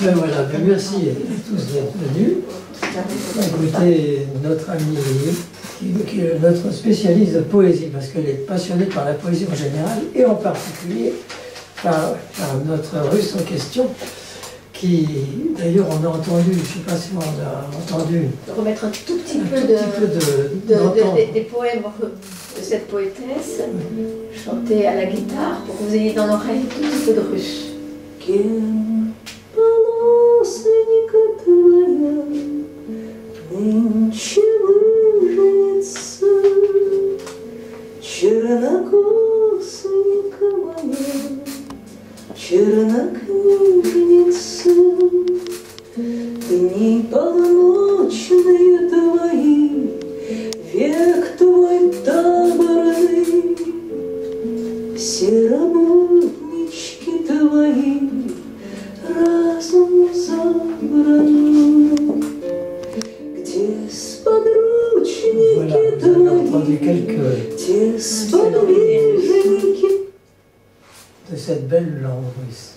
Ben voilà, ben merci à tous d'être venus. Écoutez, notre ami, qui est notre spécialiste de poésie, parce qu'elle est passionnée par la poésie en général, et en particulier par notre Russe en question, qui, d'ailleurs, on a entendu, je ne sais pas si on a entendu... Remettre un tout petit peu des poèmes de cette poétesse, chantés à la guitare, pour que vous ayez dans l'oreille un tout petit peu de russe. Нынче выженется чернокосонька моя, чернокнижница. Дни полночные твои, век твой таборный, все работнички твои разом забраны. Voilà, vous avez entendu quelques de cette belle langue russe.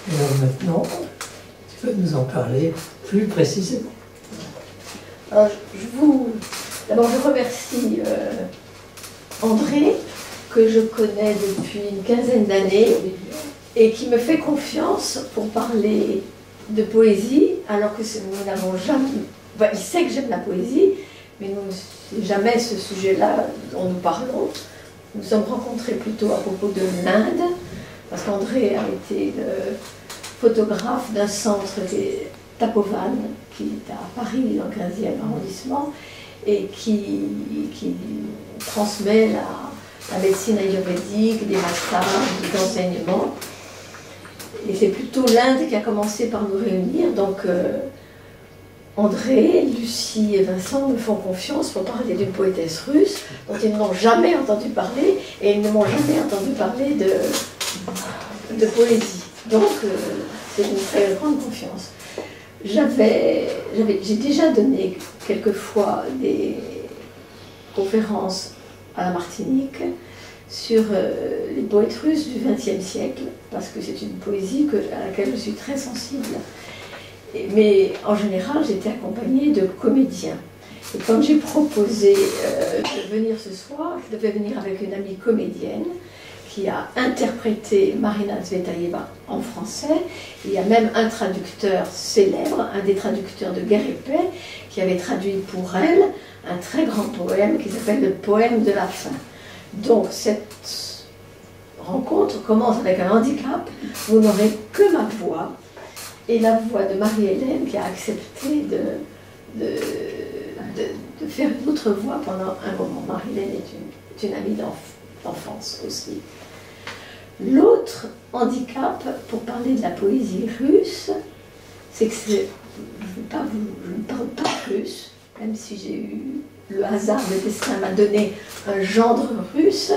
Et alors maintenant, tu peux nous en parler plus précisément. Alors, d'abord, je remercie André, que je connais depuis une quinzaine d'années, et qui me fait confiance pour parler de poésie, alors que nous n'avons jamais... Enfin, il sait que j'aime la poésie, mais c'est jamais ce sujet-là dont nous parlons. Nous nous sommes rencontrés plutôt à propos de l'Inde, parce qu'André a été le photographe d'un centre Tapovan, qui est à Paris, dans le 15e arrondissement, et qui transmet la médecine ayurvédique, des massages, des enseignements. Et c'est plutôt l'Inde qui a commencé par nous réunir, donc André, Lucie et Vincent me font confiance pour parler d'une poétesse russe dont ils n'ont jamais entendu parler, et ils ne m'ont jamais entendu parler de poésie. Donc c'est une très grande confiance. J'ai déjà donné quelquefois des conférences à la Martinique sur les poètes russes du XXe siècle, parce que c'est une poésie à laquelle je suis très sensible. Mais en général, j'étais accompagnée de comédiens. Et quand j'ai proposé de venir ce soir, je devais venir avec une amie comédienne qui a interprété Marina Tsvetaeva en français. Il y a même un traducteur célèbre, un des traducteurs de Guerre et Paix, qui avait traduit pour elle un très grand poème qui s'appelle Le poème de la fin. Donc cette rencontre commence avec un handicap. Vous n'aurez que ma voix et la voix de Marie-Hélène qui a accepté de faire une autre voix pendant un moment. Marie-Hélène est une amie d'enfance aussi. L'autre handicap pour parler de la poésie russe, c'est que je ne parle pas russe, même si j'ai eu le hasard, le destin m'a donné un gendre russe.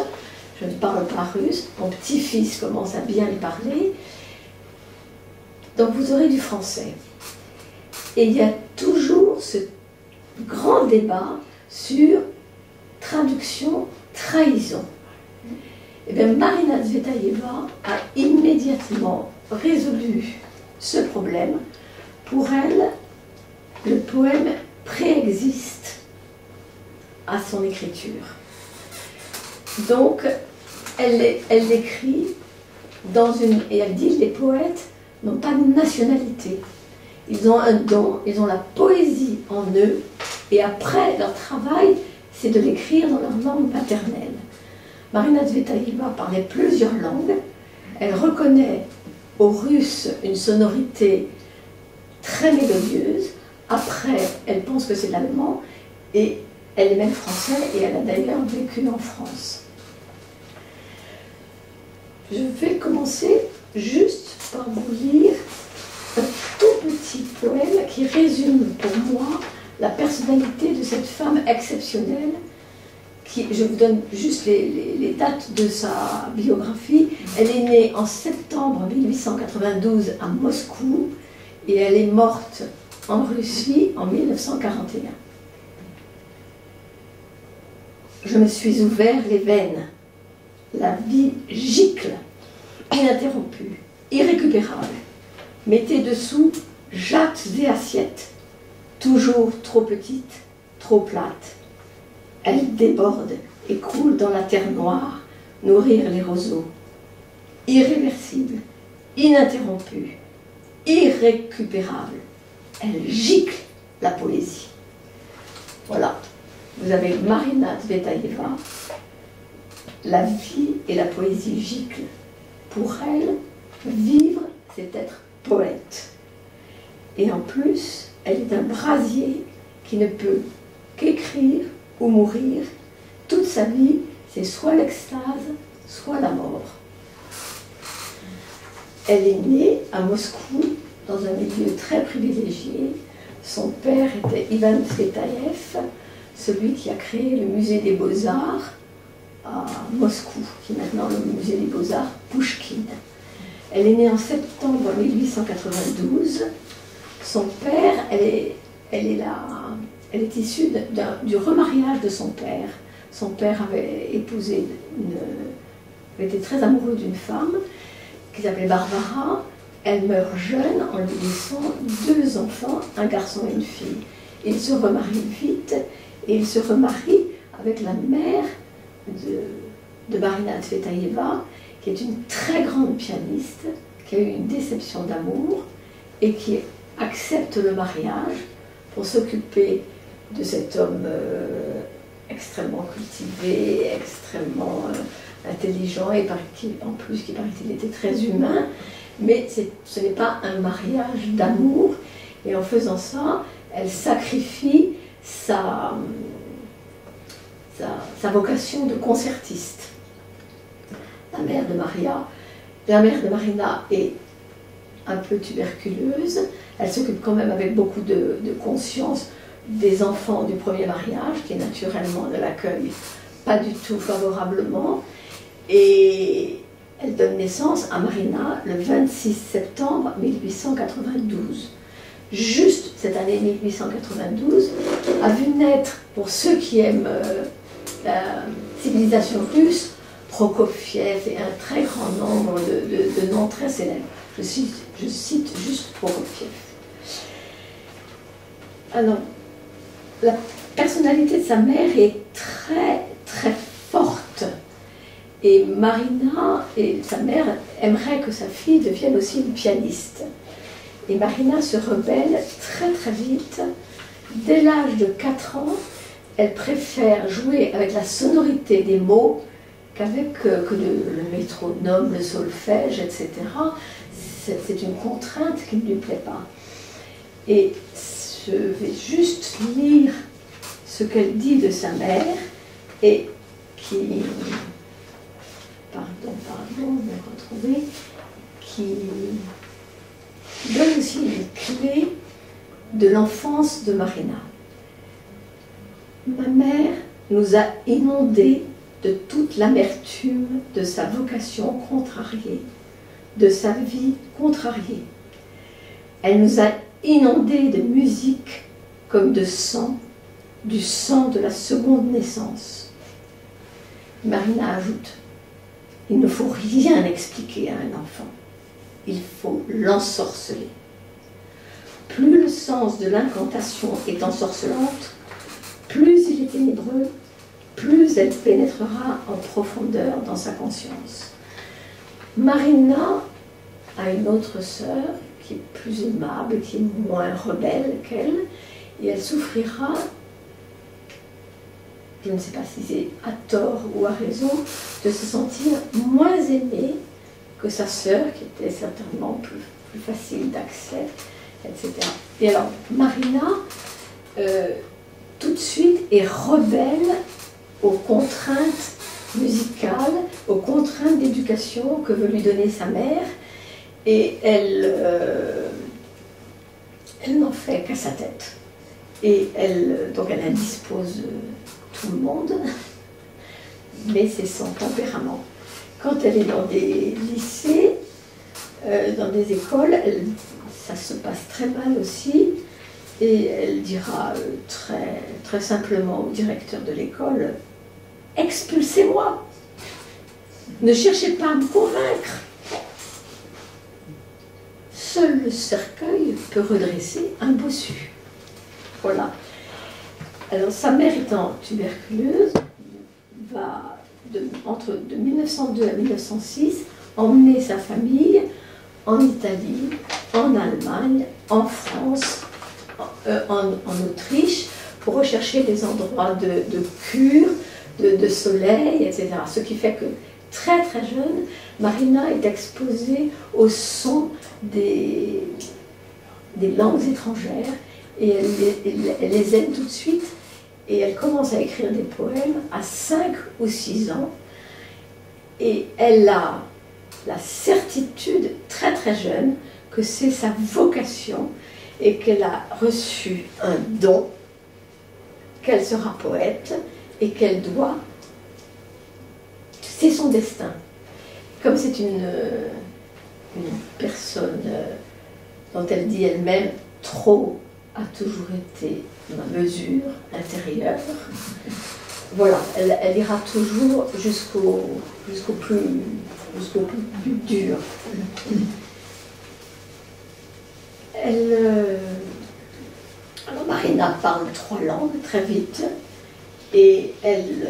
Je ne parle pas russe. Mon petit-fils commence à bien y parler. Donc vous aurez du français. Et il y a toujours ce grand débat sur traduction, trahison. Et bien Marina Tsvetaeva a immédiatement résolu ce problème. Pour elle, le poème préexiste à son écriture. Donc, elle l'écrit dans une... Et elle dit, les poètes n'ont pas de nationalité. Ils ont un don, ils ont la poésie en eux, et après, leur travail, c'est de l'écrire dans leur langue maternelle. Marina Tsvetaeva parlait plusieurs langues. Elle reconnaît au russe une sonorité très mélodieuse. Après, elle pense que c'est l'allemand, et elle est même française, et elle a d'ailleurs vécu en France. Je vais commencer juste par vous lire un tout petit poème qui résume pour moi la personnalité de cette femme exceptionnelle. Je vous donne juste les dates de sa biographie. Elle est née en septembre 1892 à Moscou et elle est morte en Russie en 1941. Je me suis ouvert les veines. La vie gicle, ininterrompue, irrécupérable. Mettez dessous jattes et assiettes, toujours trop petites, trop plates. Elles débordent et coulent dans la terre noire, nourrir les roseaux. Irréversible, ininterrompue, irrécupérable, elle gicle la poésie. Voilà, vous avez Marina Tsvetaeva, la vie et la poésie giclent. Pour elle, vivre, c'est être poète. Et en plus, elle est un brasier qui ne peut qu'écrire ou mourir. Toute sa vie, c'est soit l'extase, soit la mort. Elle est née à Moscou, dans un milieu très privilégié. Son père était Ivan Tsvetaev, celui qui a créé le musée des Beaux-Arts à Moscou, qui est maintenant le musée des Beaux-Arts Pouchkine. Elle est née en septembre 1892. Son père, elle est issue du remariage de son père. Son père avait était très amoureux d'une femme qui s'appelait Barbara. Elle meurt jeune en lui laissant 2 enfants, un garçon et une fille. Il se remarie vite et il se remarie avec la mère de Marina Tsvetaeva, qui est une très grande pianiste, qui a eu une déception d'amour et qui accepte le mariage pour s'occuper de cet homme extrêmement cultivé, extrêmement intelligent et en plus qui paraît-il était très humain, mais ce n'est pas un mariage d'amour, et en faisant ça, elle sacrifie sa vocation de concertiste. La mère de Marina est un peu tuberculeuse, elle s'occupe quand même avec beaucoup de conscience des enfants du premier mariage, qui naturellement ne l'accueillent pas du tout favorablement, et elle donne naissance à Marina le 26 septembre 1892. Juste cette année 1892 a vu naître, pour ceux qui aiment la civilisation russe, Prokofiev et un très grand nombre de noms très célèbres. Je cite juste Prokofiev. Alors, la personnalité de sa mère est très très forte. Et Marina et sa mère aimeraient que sa fille devienne aussi une pianiste. Et Marina se rebelle très très vite. Dès l'âge de 4 ans, elle préfère jouer avec la sonorité des mots qu'avec le métronome, le solfège, etc. C'est une contrainte qui ne lui plaît pas. Et je vais juste lire ce qu'elle dit de sa mère et qui... on va retrouver, qui donne aussi les clés de l'enfance de Marina. Ma mère nous a inondés de toute l'amertume de sa vocation contrariée, de sa vie contrariée. Elle nous a inondés de musique comme de sang, du sang de la seconde naissance. Marina ajoute: il ne faut rien expliquer à un enfant, il faut l'ensorceler. Plus le sens de l'incantation est ensorcelante, plus il est ténébreux, plus elle pénétrera en profondeur dans sa conscience. Marina a une autre sœur qui est plus aimable, qui est moins rebelle qu'elle, et elle souffrira, je ne sais pas si c'est à tort ou à raison, de se sentir moins aimée que sa sœur, qui était certainement plus facile d'accès, etc. Et alors, Marina, tout de suite, est rebelle aux contraintes musicales, aux contraintes d'éducation que veut lui donner sa mère, et elle n'en fait qu'à sa tête. Et donc elle indispose tout le monde, mais c'est son tempérament. Quand elle est dans des lycées, dans des écoles, ça se passe très mal aussi, et elle dira très, très simplement au directeur de l'école: expulsez-moi, ne cherchez pas à me convaincre. seul le cercueil peut redresser un bossu. Voilà. Alors sa mère étant tuberculeuse, va entre 1902 à 1906 emmener sa famille en Italie, en Allemagne, en France, en Autriche, pour rechercher des endroits de cure, de soleil, etc. Ce qui fait que très très jeune, Marina est exposée au son des langues étrangères et elle les aime tout de suite et elle commence à écrire des poèmes à 5 ou 6 ans et elle a la certitude très très jeune que c'est sa vocation et qu'elle a reçu un don, qu'elle sera poète et qu'elle doit, c'est son destin. Comme c'est une personne dont elle dit elle-même, trop a toujours été ma mesure intérieure. Voilà, elle ira toujours jusqu'au plus dur. Alors Marina parle 3 langues très vite et elle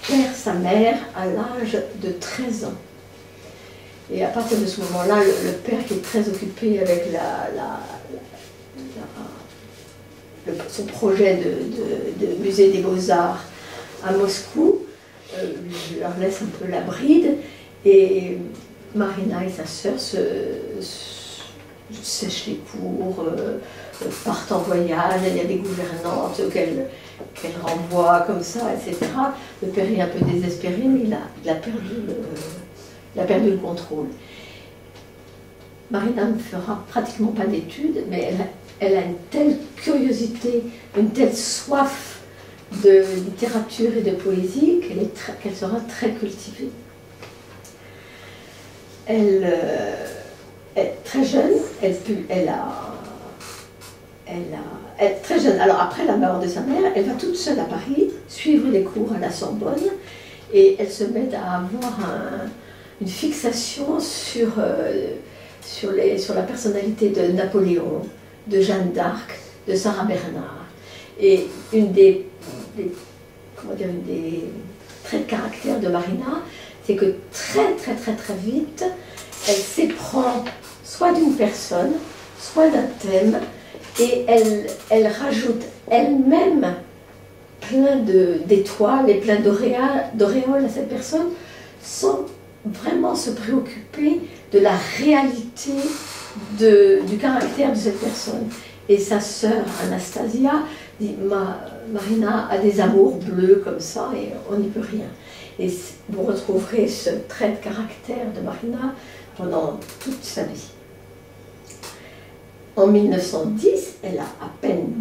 perd sa mère à l'âge de 13 ans. Et à partir de ce moment-là, le père qui est très occupé avec son projet de musée des beaux-arts à Moscou, leur laisse un peu la bride, et Marina et sa sœur sèchent les cours, partent en voyage, il y a des gouvernantes qu'elle renvoie comme ça, etc. Le père est un peu désespéré, mais il a perdu le contrôle. Marina ne fera pratiquement pas d'études, mais elle a une telle curiosité, une telle soif de littérature et de poésie qu'elle sera très cultivée. Elle est très jeune, très jeune. Alors après la mort de sa mère, elle va toute seule à Paris suivre les cours à la Sorbonne et elle se met à avoir une fixation sur la personnalité de Napoléon, de Jeanne d'Arc, de Sarah Bernhardt. Et une des traits de caractère de Marina, c'est que très vite, elle s'éprend soit d'une personne, soit d'un thème, et elle rajoute elle-même plein d'étoiles et plein d'auréoles à cette personne, sans vraiment se préoccuper de la réalité du caractère de cette personne. Et sa sœur Anastasia dit Marina a des amours bleus comme ça et on n'y peut rien. Et vous retrouverez ce trait de caractère de Marina pendant toute sa vie. En 1910, elle a à peine,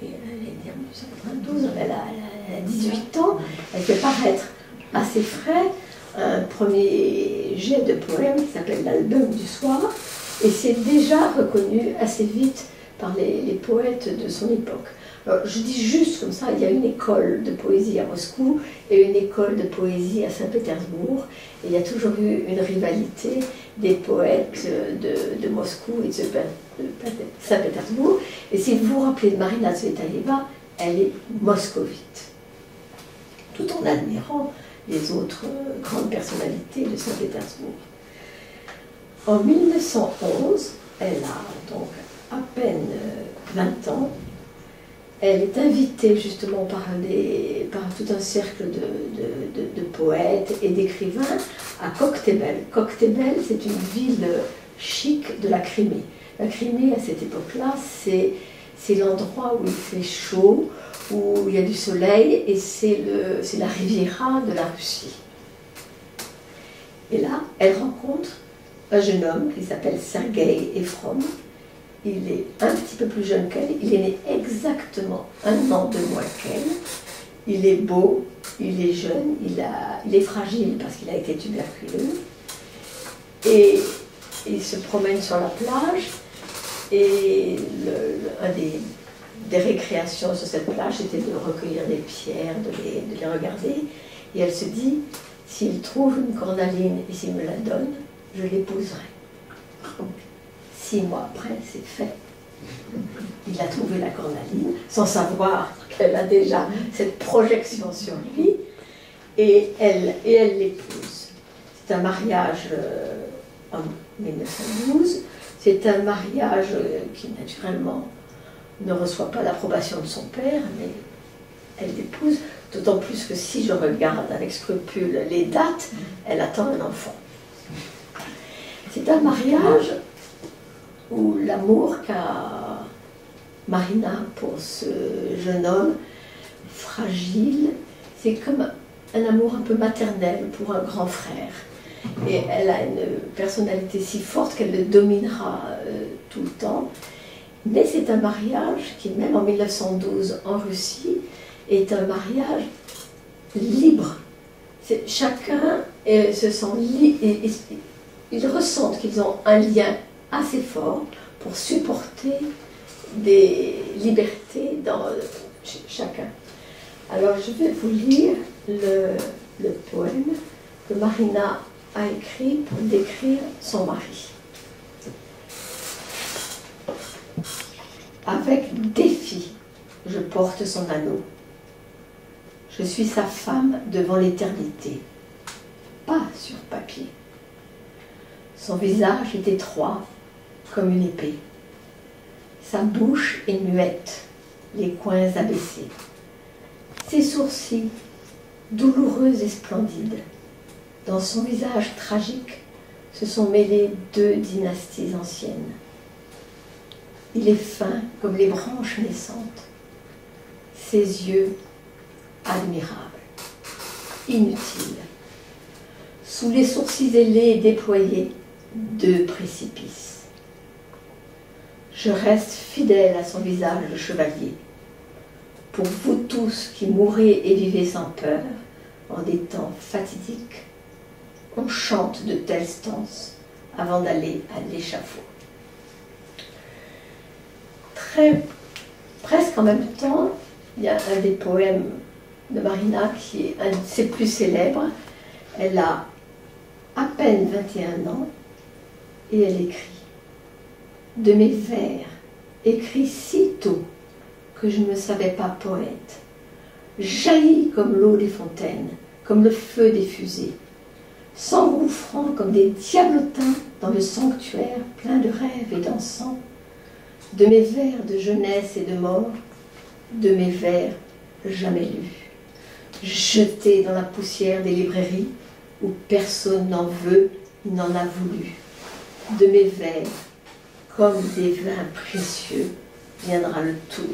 elle a 18 ans, elle fait paraître assez frais un premier jet de poèmes qui s'appelle l'Album du soir, et c'est déjà reconnu assez vite par les poètes de son époque. Alors, je dis juste comme ça, il y a une école de poésie à Moscou et une école de poésie à Saint-Pétersbourg, et il y a toujours eu une rivalité des poètes de Moscou et de Saint-Pétersbourg. Et si vous vous rappelez de Marina Tsvetaeva, elle est moscovite, tout en admirant les autres grandes personnalités de Saint-Pétersbourg. En 1911, elle a donc à peine 20 ans. Elle est invitée justement par tout un cercle de poètes et d'écrivains à Koktebel. Koktebel, c'est une ville chic de la Crimée. La Crimée, à cette époque-là, c'est l'endroit où il fait chaud, où il y a du soleil, et c'est la Riviera de la Russie. Et là, elle rencontre un jeune homme qui s'appelle Sergueï Efron. Il est un petit peu plus jeune qu'elle, il est né exactement 1 an de moins qu'elle. Il est beau, il est jeune, il est fragile parce qu'il a été tuberculeux. Et il se promène sur la plage, et un des récréations sur cette plage était de recueillir des pierres, de les regarder. Et elle se dit, S'il trouve une cornaline et s'il me la donne, je l'épouserai. 6 mois après, c'est fait. Il a trouvé la cornaline, sans savoir qu'elle a déjà cette projection sur lui, et elle l'épouse. C'est un mariage en 1912, c'est un mariage qui naturellement ne reçoit pas l'approbation de son père, mais elle l'épouse, d'autant plus que si je regarde avec scrupule les dates, elle attend un enfant. C'est un mariage où l'amour qu'a Marina pour ce jeune homme fragile, c'est comme un amour un peu maternel pour un grand frère. Et elle a une personnalité si forte qu'elle le dominera tout le temps. Mais c'est un mariage qui, même en 1912 en Russie, est un mariage libre. Chacun se sent libre. Ils ressentent qu'ils ont un lien assez fort pour supporter des libertés dans chacun. Alors je vais vous lire le poème que Marina a écrit pour décrire son mari. Avec défi, je porte son anneau. Je suis sa femme devant l'éternité, pas sur papier. Son visage est étroit comme une épée. Sa bouche est muette, les coins abaissés. Ses sourcils, douloureux et splendides, dans son visage tragique, se sont mêlées 2 dynasties anciennes. Il est fin comme les branches naissantes. Ses yeux, admirables, inutiles. Sous les sourcils ailés et déployés, 2 précipices. Je reste fidèle à son visage de chevalier. Pour vous tous qui mourrez et vivez sans peur, en des temps fatidiques, on chante de telles stances avant d'aller à l'échafaud. Presque en même temps, il y a un des poèmes de Marina qui est un de ses plus célèbres. Elle a à peine 21 ans et elle écrit « De mes vers, écrits si tôt que je ne me savais pas poète, jaillit comme l'eau des fontaines, comme le feu des fusées, s'engouffrant comme des diablotins dans le sanctuaire plein de rêves et d'encens, de mes vers de jeunesse et de mort, de mes vers jamais lus, jetés dans la poussière des librairies où personne n'en veut ni n'en a voulu, de mes vers, comme des vins précieux, viendra le tour. »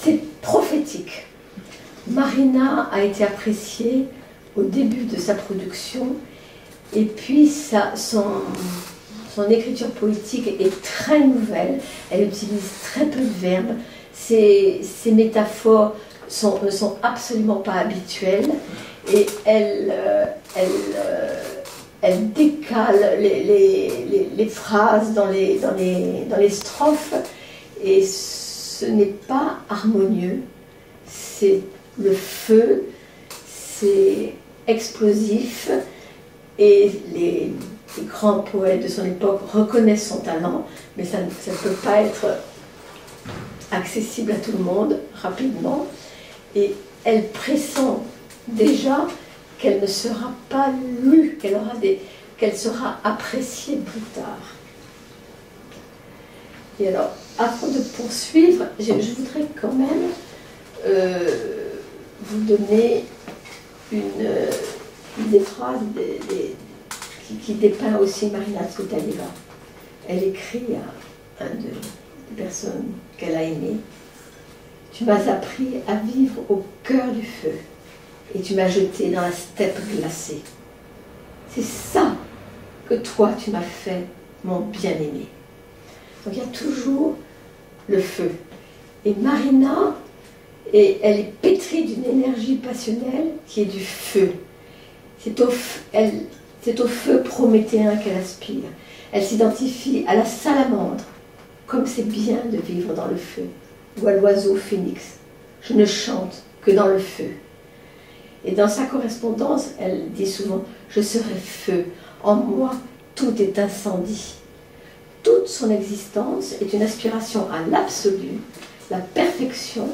C'est prophétique. Marina a été appréciée au début de sa production, et puis son écriture poétique est très nouvelle, elle utilise très peu de verbes, ses métaphores ne sont absolument pas habituelles, et elle décale les phrases dans les strophes, et ce n'est pas harmonieux, c'est le feu, c'est explosif, et les grands poètes de son époque reconnaissent son talent, mais ça ne peut pas être accessible à tout le monde rapidement, et elle pressent déjà qu'elle ne sera pas lue, qu'elle sera appréciée plus tard. Et alors, avant de poursuivre, je voudrais quand même vous donner une des phrases qui dépeint aussi Marina Tsvetaeva. Elle écrit à une des personnes qu'elle a aimées: « Tu m'as appris à vivre au cœur du feu et tu m'as jeté dans la steppe glacée. C'est ça que toi tu m'as fait, mon bien-aimé. » Donc il y a toujours le feu. Et Marina, elle est pétrie d'une énergie passionnelle qui est du feu. C'est au feu prométhéen qu'elle aspire. Elle s'identifie à la salamandre, comme c'est bien de vivre dans le feu, ou à l'oiseau phénix. Je ne chante que dans le feu. Et dans sa correspondance, elle dit souvent « Je serai feu, en moi tout est incendie ». Toute son existence est une aspiration à l'absolu, la perfection,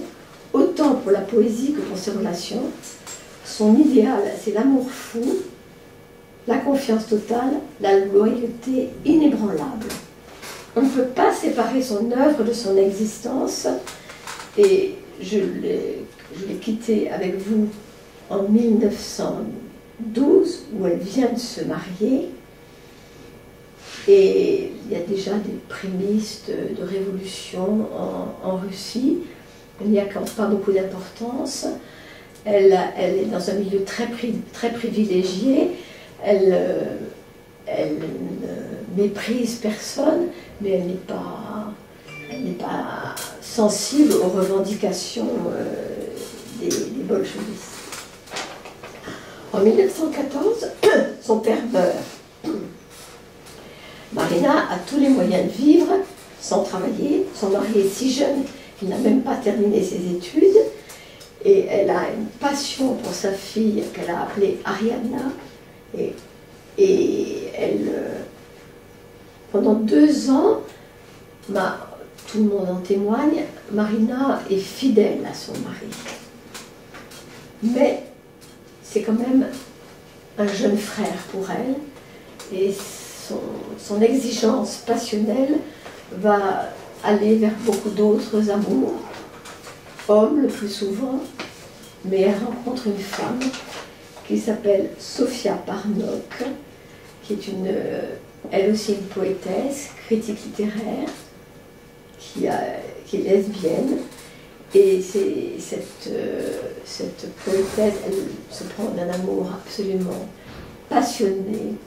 autant pour la poésie que pour ses relations. Son idéal, c'est l'amour fou, la confiance totale, la loyauté inébranlable. On ne peut pas séparer son œuvre de son existence, et je l'ai quittée avec vous en 1912, où elle vient de se marier, et il y a déjà des prémices de révolution en Russie. Il n'y accorde pas beaucoup d'importance. Elle est dans un milieu très privilégié. Elle ne méprise personne, mais elle n'est pas sensible aux revendications des bolchevistes. En 1914, son père meurt. Marina a tous les moyens de vivre sans travailler. Son mari est si jeune qu'il n'a même pas terminé ses études. Et elle a une passion pour sa fille qu'elle a appelée Ariadna. Et elle, pendant 2 ans, tout le monde en témoigne, Marina est fidèle à son mari. Mais c'est quand même un jeune frère pour elle. Et son exigence passionnelle va aller vers beaucoup d'autres amours, hommes le plus souvent, mais elle rencontre une femme qui s'appelle Sofia Parnok, qui est elle aussi une poétesse, critique littéraire, qui est lesbienne. Et cette poétesse, elle se prend d'un amour absolument passionné,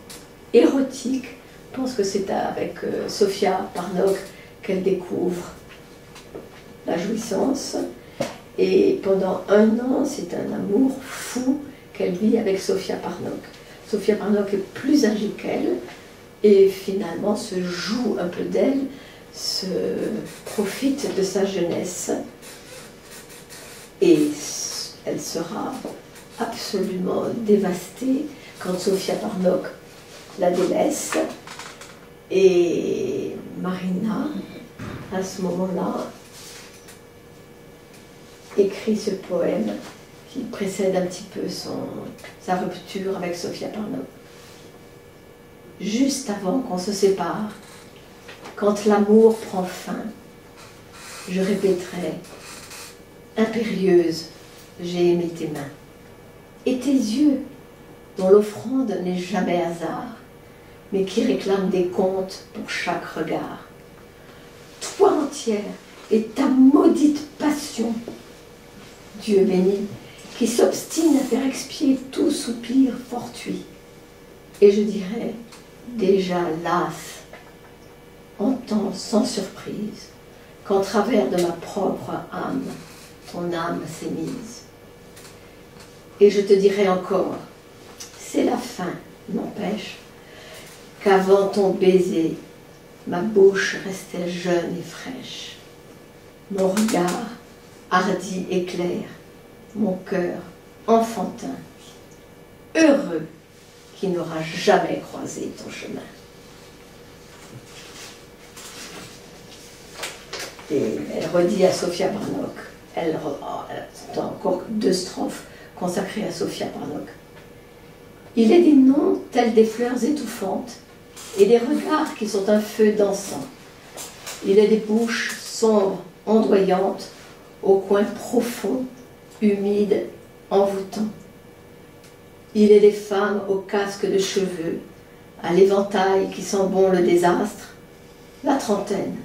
érotique. Je pense que c'est avec Sofia Parnok qu'elle découvre la jouissance. Et pendant 1 an, c'est un amour fou qu'elle vit avec Sofia Parnok. Sofia Parnok est plus âgée qu'elle et finalement se joue un peu d'elle, se profite de sa jeunesse. Et elle sera absolument dévastée quand Sofia Parnok la délaisse. Et Marina, à ce moment-là, écrit ce poème qui précède un petit peu sa rupture avec Sofia Parnok. Juste avant qu'on se sépare, quand l'amour prend fin, je répéterai, impérieuse, j'ai aimé tes mains, et tes yeux, dont l'offrande n'est jamais hasard, mais qui réclament des comptes pour chaque regard. Toi entière et ta maudite passion, Dieu béni, qui s'obstine à faire expier tout soupir fortuit. Et je dirais, déjà lasse, entends sans surprise qu'en travers de ma propre âme, ton âme s'est mise. Et je te dirai encore, c'est la fin, n'empêche, qu'avant ton baiser, ma bouche restait jeune et fraîche. Mon regard hardi et clair, mon cœur enfantin, heureux qui n'aura jamais croisé ton chemin. Et elle redit à Sofia Parnok, c'est encore 2 strophes consacrées à Sofia Parnok. Il est des noms tels des fleurs étouffantes et des regards qui sont un feu dansant. Il est des bouches sombres, ondoyantes, aux coins profonds, humides, envoûtants. Il est des femmes au casque de cheveux, à l'éventail qui sent bon le désastre. La trentaine.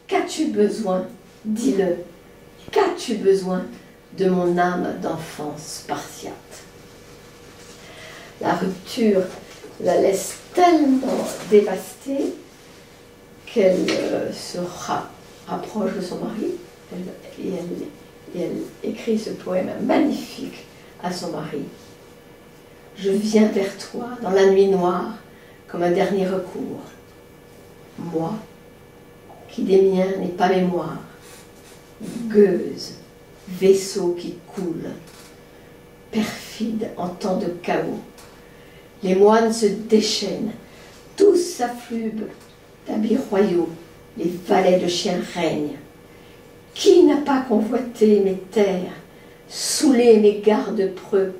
Qu'as-tu besoin? Dis-le. Qu'as-tu besoin de mon âme d'enfant spartiate? La rupture la laisse tellement dévastée qu'elle se rapproche de son mari et elle écrit ce poème magnifique à son mari. Je viens vers toi dans la nuit noire comme un dernier recours. Moi, qui des miens n'ai pas mémoire, gueuse, vaisseau qui coule, perfide en temps de chaos. Les moines se déchaînent, tous s'affluent d'habits royaux, les valets de chiens règnent. Qui n'a pas convoité mes terres, saoulé mes gardes preux?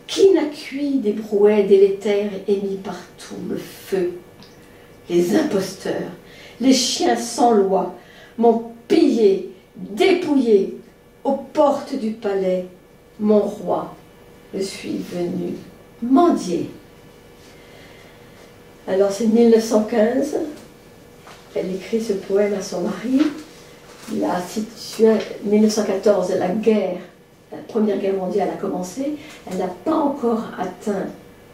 Qui n'a cuit des brouets délétères et mis partout le feu? Les imposteurs, les chiens sans loi m'ont pillé, dépouillé aux portes du palais. Mon roi, je suis venu mendier. Alors c'est 1915, elle écrit ce poème à son mari. La situation, 1914, la Première Guerre mondiale a commencé. Elle n'a pas encore atteint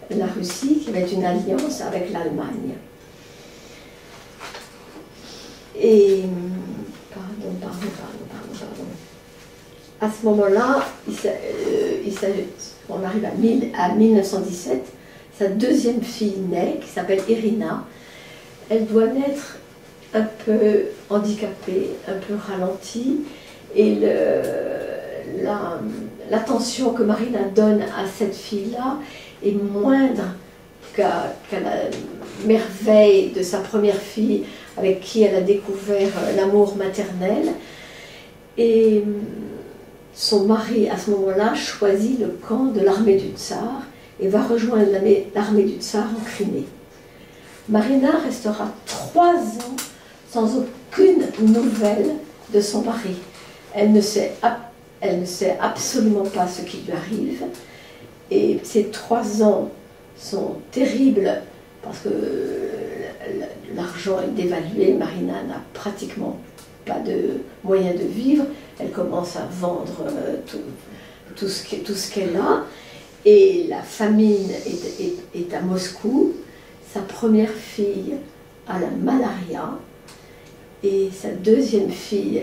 la Russie, qui va être une alliance avec l'Allemagne. Et, pardon. À ce moment-là, on arrive à 1917, sa deuxième fille naît, qui s'appelle Irina. Elle doit naître un peu handicapée, un peu ralentie, et l'attention que Marina donne à cette fille-là est moindre qu'à la merveille de sa première fille, avec qui elle a découvert l'amour maternel. Et son mari, à ce moment-là, choisit le camp de l'armée du Tsar et va rejoindre l'armée du Tsar en Crimée. Marina restera 3 ans sans aucune nouvelle de son mari. Elle ne sait absolument pas ce qui lui arrive. Et ces 3 ans sont terribles parce que l'argent est dévalué. Marina n'a pratiquement pas de moyen de vivre. Elle commence à vendre tout ce qu'elle a. Et la famine est à Moscou. Sa première fille a la malaria. Et sa deuxième fille,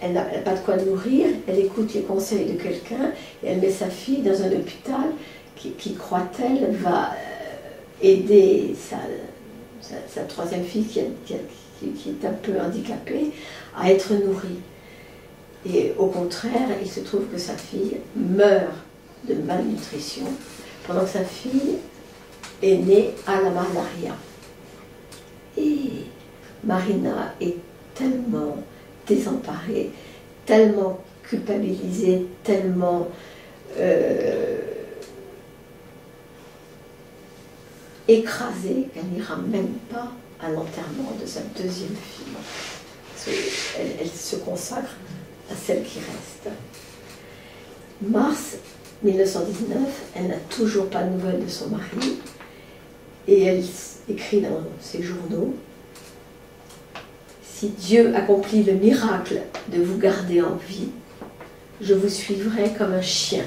elle n'a pas de quoi nourrir. Elle écoute les conseils de quelqu'un et elle met sa fille dans un hôpital qui croit-elle, va aider sa troisième fille qui est un peu handicapée à être nourrie. Et au contraire, il se trouve que sa fille meurt de malnutrition pendant que sa fille est née à la malaria. Et Marina est tellement désemparée, tellement culpabilisée, tellement écrasée qu'elle n'ira même pas à l'enterrement de sa deuxième fille. Elle se consacre à celle qui reste. Mars 1919, elle n'a toujours pas de nouvelles de son mari et elle écrit dans ses journaux: si Dieu accomplit le miracle de vous garder en vie, je vous suivrai comme un chien.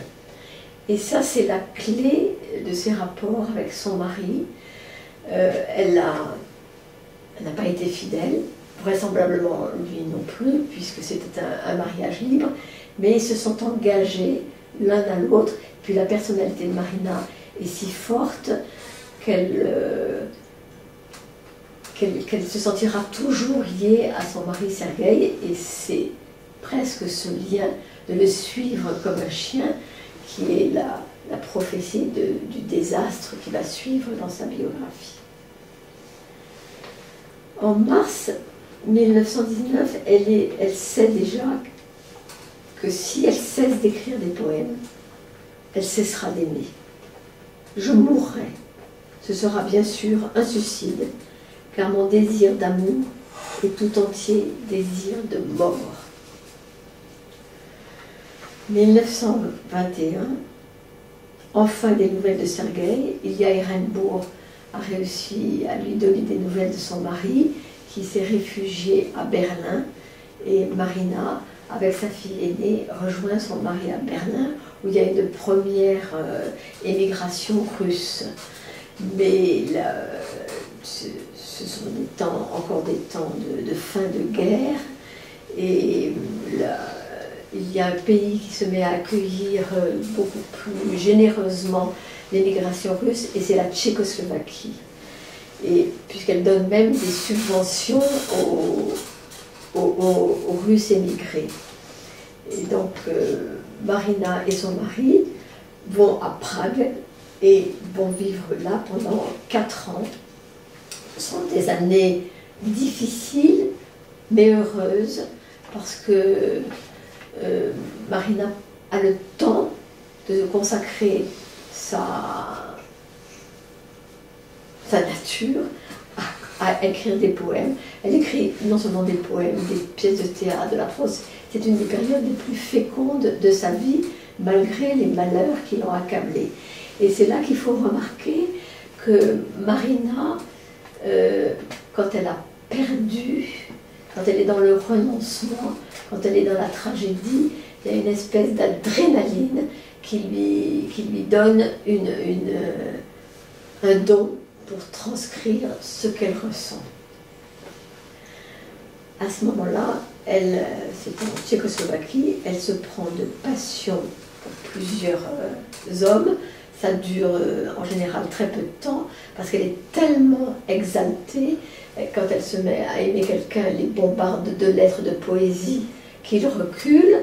Et ça, c'est la clé de ses rapports avec son mari. Elle n'a pas été fidèle, vraisemblablement lui non plus, puisque c'était un mariage libre, mais ils se sont engagés l'un à l'autre. Puis la personnalité de Marina est si forte qu'elle se sentira toujours liée à son mari Sergueï, et c'est presque ce lien de le suivre comme un chien qui est la prophétie du désastre qui va suivre dans sa biographie. En mars 1919, elle sait déjà que si elle cesse d'écrire des poèmes, elle cessera d'aimer. Je mourrai. Ce sera bien sûr un suicide, car mon désir d'amour est tout entier désir de mort. 1921, enfin des nouvelles de Sergueï. Ilya Ehrenburg a réussi à lui donner des nouvelles de son mari, qui s'est réfugié à Berlin, et Marina, avec sa fille aînée, rejoint son mari à Berlin, où il y a une première émigration russe. Mais ce sont encore des temps de fin de guerre, et il y a un pays qui se met à accueillir beaucoup plus généreusement l'émigration russe, et c'est la Tchécoslovaquie. Et puisqu'elle donne même des subventions aux Russes émigrés. Et donc Marina et son mari vont à Prague et vont vivre là pendant 4 ans. Ce sont des années difficiles, mais heureuses, parce que Marina a le temps de consacrer sa nature à écrire des poèmes. Elle écrit non seulement des poèmes, des pièces de théâtre, de la prose. C'est une des périodes les plus fécondes de sa vie, malgré les malheurs qui l'ont accablée. Et c'est là qu'il faut remarquer que Marina, quand elle a perdu, quand elle est dans le renoncement, quand elle est dans la tragédie, il y a une espèce d'adrénaline qui lui donne un don pour transcrire ce qu'elle ressent. À ce moment-là, c'est en Tchécoslovaquie, elle se prend de passion pour plusieurs hommes. Ça dure en général très peu de temps, parce qu'elle est tellement exaltée, quand elle se met à aimer quelqu'un, elle les bombarde de lettres de poésie qu'il recule,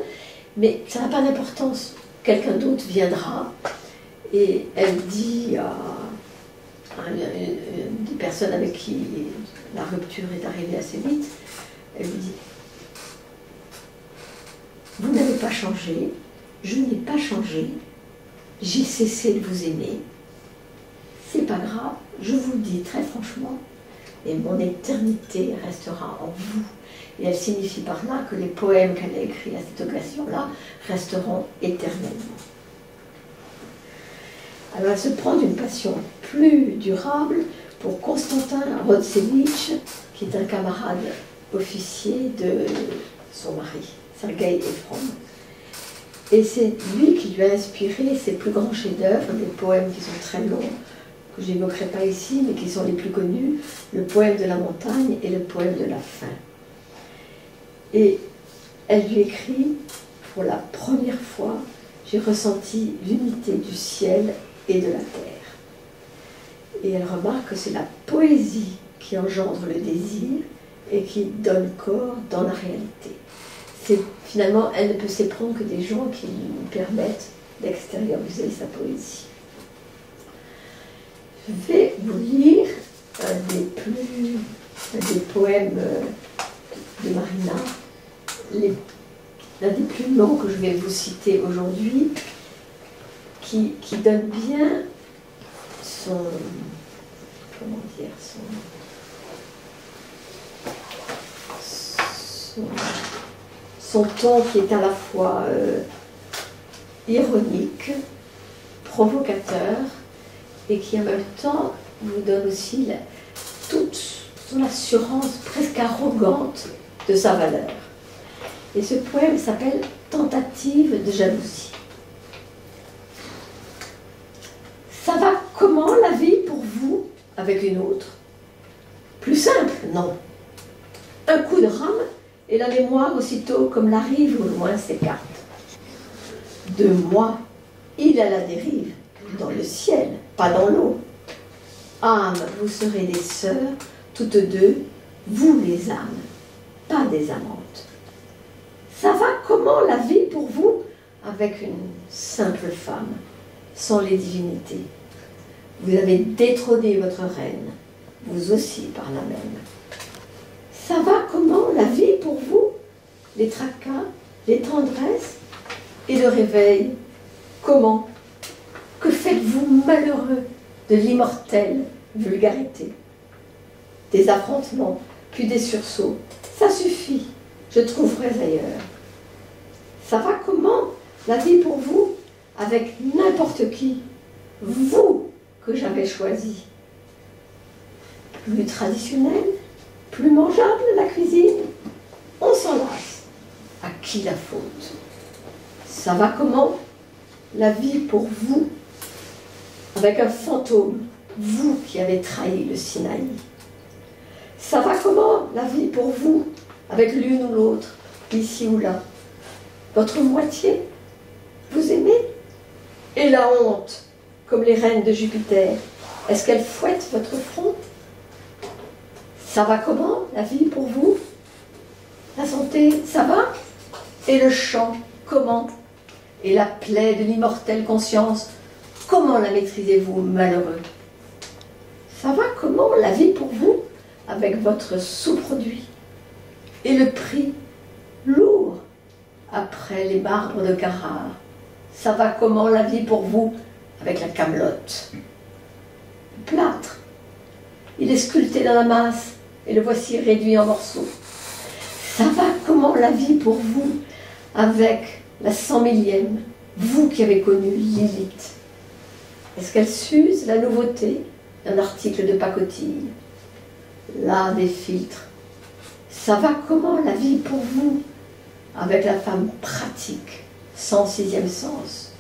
mais ça n'a pas d'importance, quelqu'un d'autre viendra. Et elle dit à des personnes avec qui la rupture est arrivée assez vite, elle lui dit: vous n'avez pas changé, je n'ai pas changé, j'ai cessé de vous aimer, c'est pas grave, je vous le dis très franchement, et mon éternité restera en vous. Et elle signifie par là que les poèmes qu'elle a écrits à cette occasion-là resteront éternellement. Alors elle se prend d'une passion plus durable pour Constantin Rodsevitch, qui est un camarade officier de son mari, Sergueï Efron. Et c'est lui qui lui a inspiré ses plus grands chefs-d'œuvre, des poèmes qui sont très longs, que je n'évoquerai pas ici, mais qui sont les plus connus, le poème de la montagne et le poème de la faim. Et elle lui écrit: pour la première fois, j'ai ressenti l'unité du ciel et de la terre. Et elle remarque que c'est la poésie qui engendre le désir et qui donne corps dans la réalité. Finalement, elle ne peut s'éprendre que des gens qui lui permettent d'extérioriser sa poésie. Je vais vous lire un des poèmes de Marina, l'un des plus longs que je vais vous citer aujourd'hui, qui donne bien son ton qui est à la fois ironique, provocateur, et qui en même temps vous donne aussi toute son assurance presque arrogante de sa valeur. Et ce poème s'appelle « Tentative de jalousie ». Ça va comment la vie pour vous avec une autre? Plus simple, non. Un coup de rame et la mémoire aussitôt comme la rive au loin s'écarte. De moi, il à la dérive, dans le ciel, pas dans l'eau. Âmes, vous serez des sœurs, toutes deux, vous les âmes, pas des amantes. Ça va comment la vie pour vous avec une simple femme, sans les divinités? Vous avez détrôné votre reine, vous aussi par la même. Ça va comment la vie pour vous? Les tracas, les tendresses et le réveil, comment? Que faites-vous malheureux de l'immortelle vulgarité? Des affrontements, puis des sursauts, ça suffit, je trouverai ailleurs. Ça va comment la vie pour vous avec n'importe qui? Vous que j'avais choisi. Plus traditionnel, plus mangeable la cuisine, on s'en lasse. À qui la faute? Ça va comment la vie pour vous avec un fantôme, vous qui avez trahi le Sinaï? Ça va comment la vie pour vous avec l'une ou l'autre, ici ou là? Votre moitié, vous aimez? Et la honte, comme les reines de Jupiter, est-ce qu'elle fouette votre front? Ça va comment la vie pour vous? La santé, ça va? Et le chant, comment? Et la plaie de l'immortelle conscience, comment la maîtrisez-vous, malheureux? Ça va comment la vie pour vous, avec votre sous-produit? Et le prix, lourd, après les marbres de Carrare. Ça va comment la vie pour vous, avec la camelote? Le plâtre, il est sculpté dans la masse, et le voici réduit en morceaux. Ça va comment la vie pour vous, avec la 100 millième, vous qui avez connu Lilith? Est-ce qu'elle s'use la nouveauté d'un article de pacotille? Là, des filtres. Ça va comment la vie pour vous, avec la femme pratique, sans sixième sens?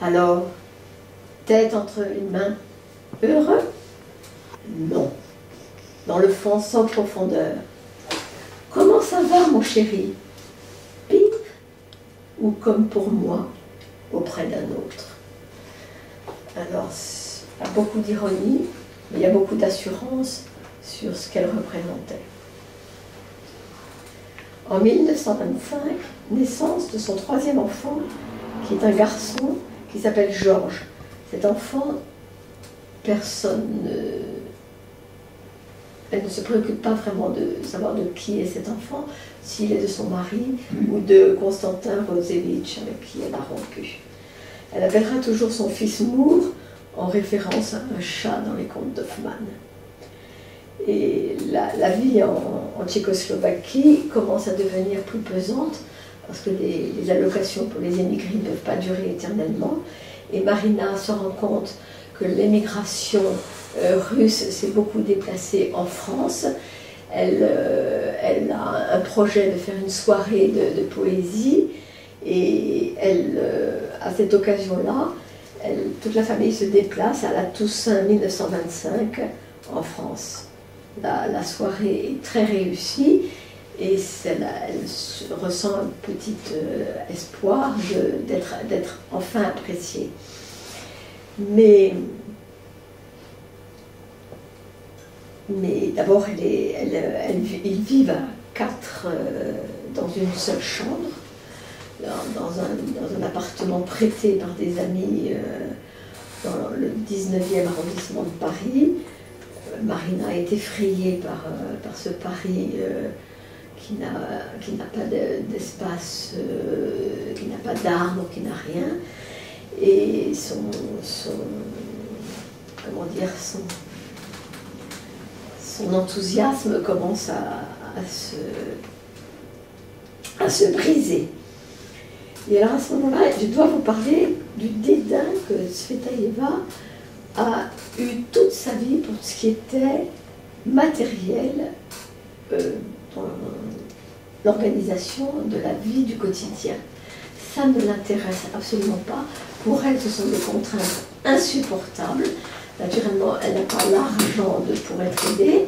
Alors, tête entre les mains, heureux? Non. Dans le fond sans profondeur. Comment ça va, mon chéri? Pique? Ou comme pour moi, auprès d'un autre? Alors, il y a beaucoup d'ironie, mais il y a beaucoup d'assurance sur ce qu'elle représentait. En 1925, naissance de son troisième enfant, qui est un garçon qui s'appelle Georges. Cet enfant, elle ne se préoccupe pas vraiment de savoir de qui est cet enfant, s'il est de son mari ou de Constantin Rosevitch, avec qui elle a rompu. Elle appellera toujours son fils Moore, en référence à un chat dans les contes d'Hoffmann. Et la vie en Tchécoslovaquie commence à devenir plus pesante, parce que les allocations pour les émigrés ne peuvent pas durer éternellement. Et Marina se rend compte que l'émigration russe s'est beaucoup déplacée en France. Elle a un projet de faire une soirée de poésie, et à cette occasion-là, toute la famille se déplace à la Toussaint 1925 en France. La soirée est très réussie, et elle ressent un petit espoir d'être enfin appréciée. Mais d'abord, ils vivent à 4 dans une seule chambre, dans un appartement prêté par des amis dans le 19e arrondissement de Paris. Marina est effrayée par ce Paris qui n'a pas d'espace, qui n'a pas d'armes, qui n'a rien. Et son enthousiasme commence à se briser. Et alors à ce moment-là, je dois vous parler du dédain que Tsvetaeva a eu toute sa vie pour ce qui était matériel dans l'organisation de la vie du quotidien. Ça ne l'intéresse absolument pas. Pour elle, ce sont des contraintes insupportables. Naturellement, elle n'a pas l'argent pour être aidée,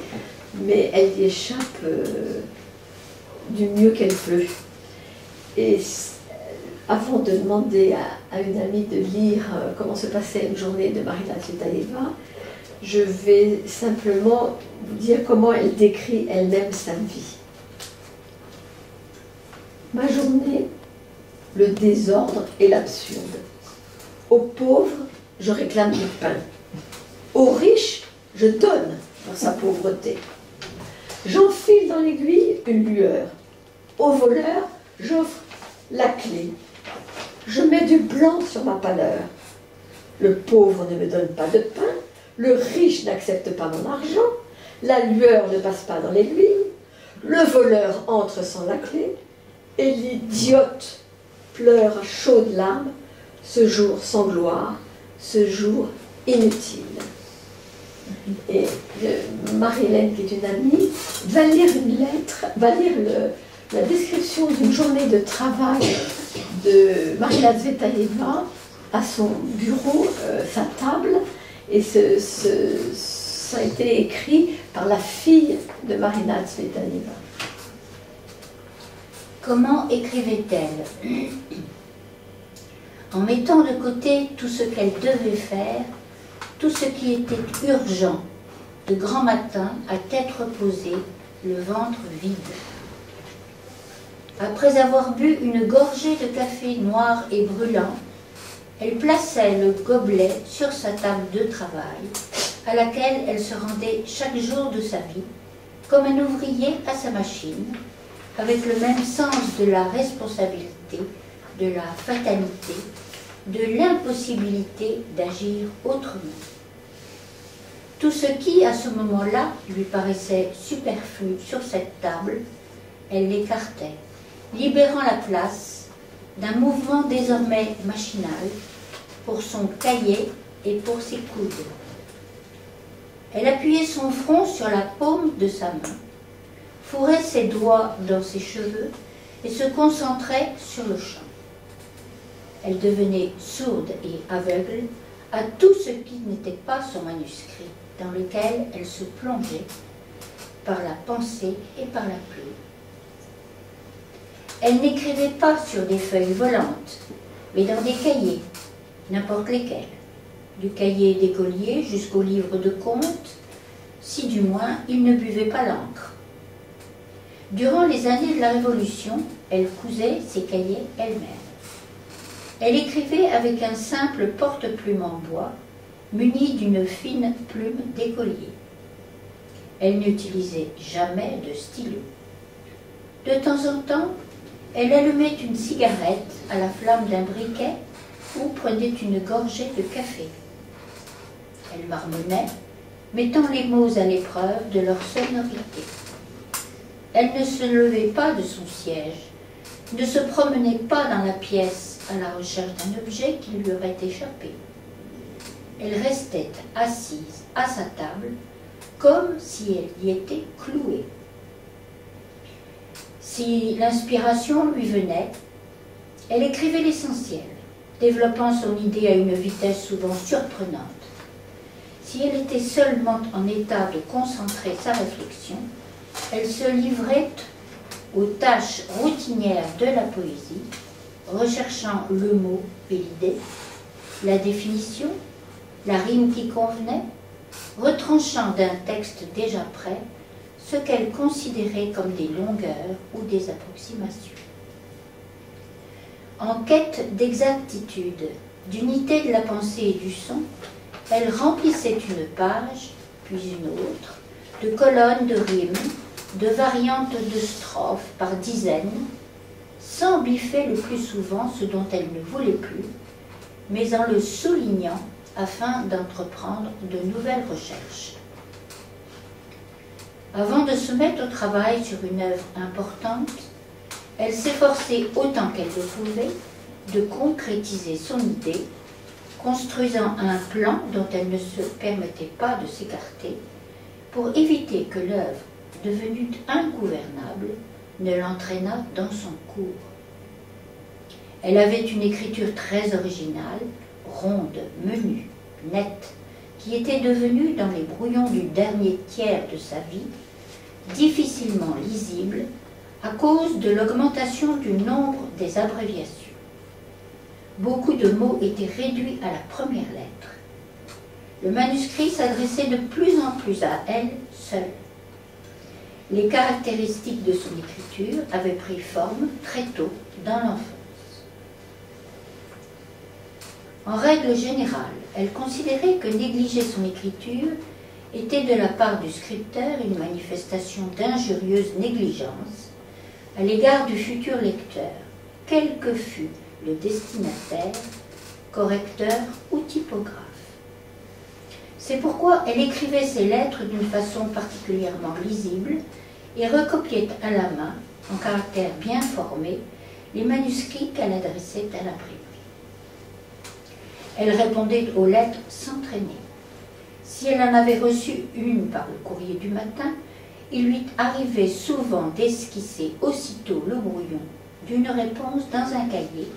mais elle y échappe du mieux qu'elle peut. Et avant de demander à une amie de lire comment se passait une journée de Marina Tsvetaeva, je vais simplement vous dire comment elle décrit elle-même sa vie. Ma journée, le désordre et l'absurde. Aux pauvres, je réclame du pain. Aux riches, je donne pour sa pauvreté. J'enfile dans l'aiguille une lueur. Aux voleurs, j'offre la clé. Je mets du blanc sur ma pâleur. Le pauvre ne me donne pas de pain, le riche n'accepte pas mon argent, la lueur ne passe pas dans l'aiguille, le voleur entre sans la clé, et l'idiote pleure à chaudes larmes ce jour sans gloire, ce jour inutile. Et Marie-Hélène, qui est une amie, va lire une lettre, va lire la description d'une journée de travail de Marina Tsvetaeva à son bureau, sa table, et ça a été écrit par la fille de Marina Tsvetaeva. Comment écrivait-elle? En mettant de côté tout ce qu'elle devait faire, tout ce qui était urgent, de grand matin, à tête reposée, le ventre vide. Après avoir bu une gorgée de café noir et brûlant, elle plaçait le gobelet sur sa table de travail, à laquelle elle se rendait chaque jour de sa vie, comme un ouvrier à sa machine, avec le même sens de la responsabilité, de la fatalité, de l'impossibilité d'agir autrement. Tout ce qui, à ce moment-là, lui paraissait superflu sur cette table, elle l'écartait, libérant la place d'un mouvement désormais machinal pour son cahier et pour ses coudes. Elle appuyait son front sur la paume de sa main, fourrait ses doigts dans ses cheveux et se concentrait sur le chant. Elle devenait sourde et aveugle à tout ce qui n'était pas son manuscrit, dans lequel elle se plongeait par la pensée et par la plume. Elle n'écrivait pas sur des feuilles volantes, mais dans des cahiers, n'importe lesquels, du cahier d'écolier jusqu'au livre de contes, si du moins il ne buvait pas l'encre. Durant les années de la Révolution, elle cousait ses cahiers elle-même. Elle écrivait avec un simple porte-plume en bois, muni d'une fine plume d'écolier. Elle n'utilisait jamais de stylo. De temps en temps, elle allumait une cigarette à la flamme d'un briquet ou prenait une gorgée de café. Elle marmonnait, mettant les mots à l'épreuve de leur sonorité. Elle ne se levait pas de son siège, ne se promenait pas dans la pièce à la recherche d'un objet qui lui aurait échappé. Elle restait assise à sa table, comme si elle y était clouée. Si l'inspiration lui venait, elle écrivait l'essentiel, développant son idée à une vitesse souvent surprenante. Si elle était seulement en état de concentrer sa réflexion, elle se livrait aux tâches routinières de la poésie, recherchant le mot et l'idée, la définition, la rime qui convenait, retranchant d'un texte déjà prêt ce qu'elle considérait comme des longueurs ou des approximations. En quête d'exactitude, d'unité de la pensée et du son, elle remplissait une page, puis une autre, de colonnes de rimes, de variantes de strophes par dizaines, sans biffer le plus souvent ce dont elle ne voulait plus, mais en le soulignant afin d'entreprendre de nouvelles recherches. Avant de se mettre au travail sur une œuvre importante, elle s'efforçait autant qu'elle le pouvait de concrétiser son idée, construisant un plan dont elle ne se permettait pas de s'écarter, pour éviter que l'œuvre, devenue ingouvernable, ne l'entraînât dans son cours. Elle avait une écriture très originale, ronde, menue, nette, qui était devenue, dans les brouillons du dernier tiers de sa vie, difficilement lisible à cause de l'augmentation du nombre des abréviations. Beaucoup de mots étaient réduits à la première lettre. Le manuscrit s'adressait de plus en plus à elle seule. Les caractéristiques de son écriture avaient pris forme très tôt dans l'enfance. En règle générale, elle considérait que négliger son écriture était de la part du scripteur une manifestation d'injurieuse négligence à l'égard du futur lecteur, quel que fût le destinataire, correcteur ou typographe. C'est pourquoi elle écrivait ses lettres d'une façon particulièrement lisible et recopiait à la main, en caractères bien formés, les manuscrits qu'elle adressait à l'imprimerie. Elle répondait aux lettres sans traîner. Si elle en avait reçu une par le courrier du matin, il lui arrivait souvent d'esquisser aussitôt le brouillon d'une réponse dans un cahier,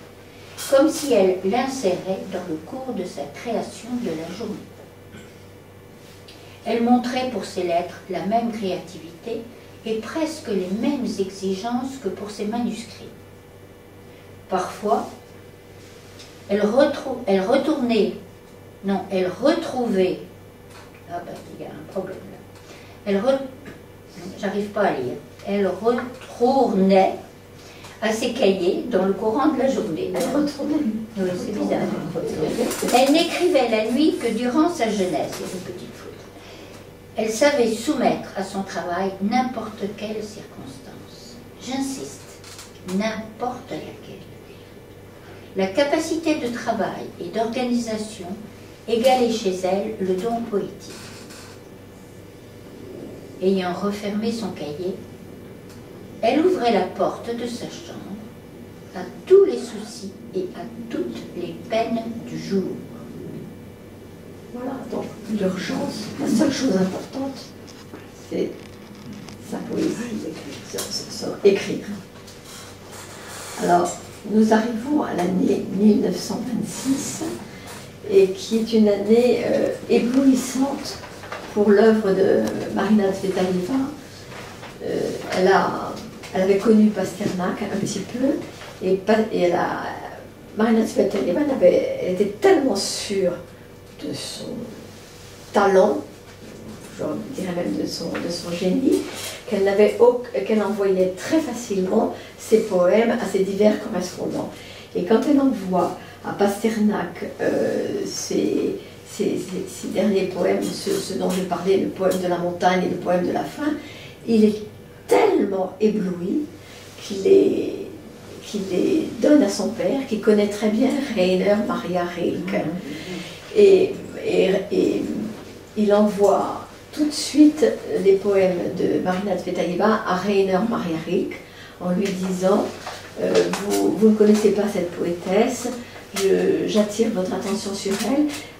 comme si elle l'insérait dans le cours de sa création de la journée. Elle montrait pour ses lettres la même créativité et presque les mêmes exigences que pour ses manuscrits. Parfois, elle retrouvait, ah ben, il y a un problème là, j'arrive pas à lire, elle retournait à ses cahiers dans le courant de la journée. Elle retournait. Oui, c'est bizarre. Elle n'écrivait la nuit que durant sa jeunesse, c'est une petite faute. Elle savait soumettre à son travail n'importe quelle circonstance. J'insiste, n'importe laquelle. La capacité de travail et d'organisation égalait chez elle le don poétique. Ayant refermé son cahier, elle ouvrait la porte de sa chambre à tous les soucis et à toutes les peines du jour. Voilà, donc l'urgence, la seule chose importante, c'est sa poésie, écrire. Alors, nous arrivons à l'année 1926, et qui est une année éblouissante pour l'œuvre de Marina Tsvetaeva. Elle avait connu Pasternak un petit peu, et Marina Tsvetaeva elle était tellement sûre de son talent, je dirais même de son génie, qu'elle envoyait très facilement ses poèmes à ses divers correspondants. Et quand elle envoie à Pasternak ses derniers poèmes, ce dont j'ai parlé, le poème de la montagne et le poème de la faim, il est tellement ébloui qu'il les donne à son père, qui connaît très bien Rainer Maria Rilke. Et il envoie tout de suite les poèmes de Marina Tsvetaeva à Rainer Maria Rilke en lui disant vous ne connaissez pas cette poétesse, j'attire votre attention sur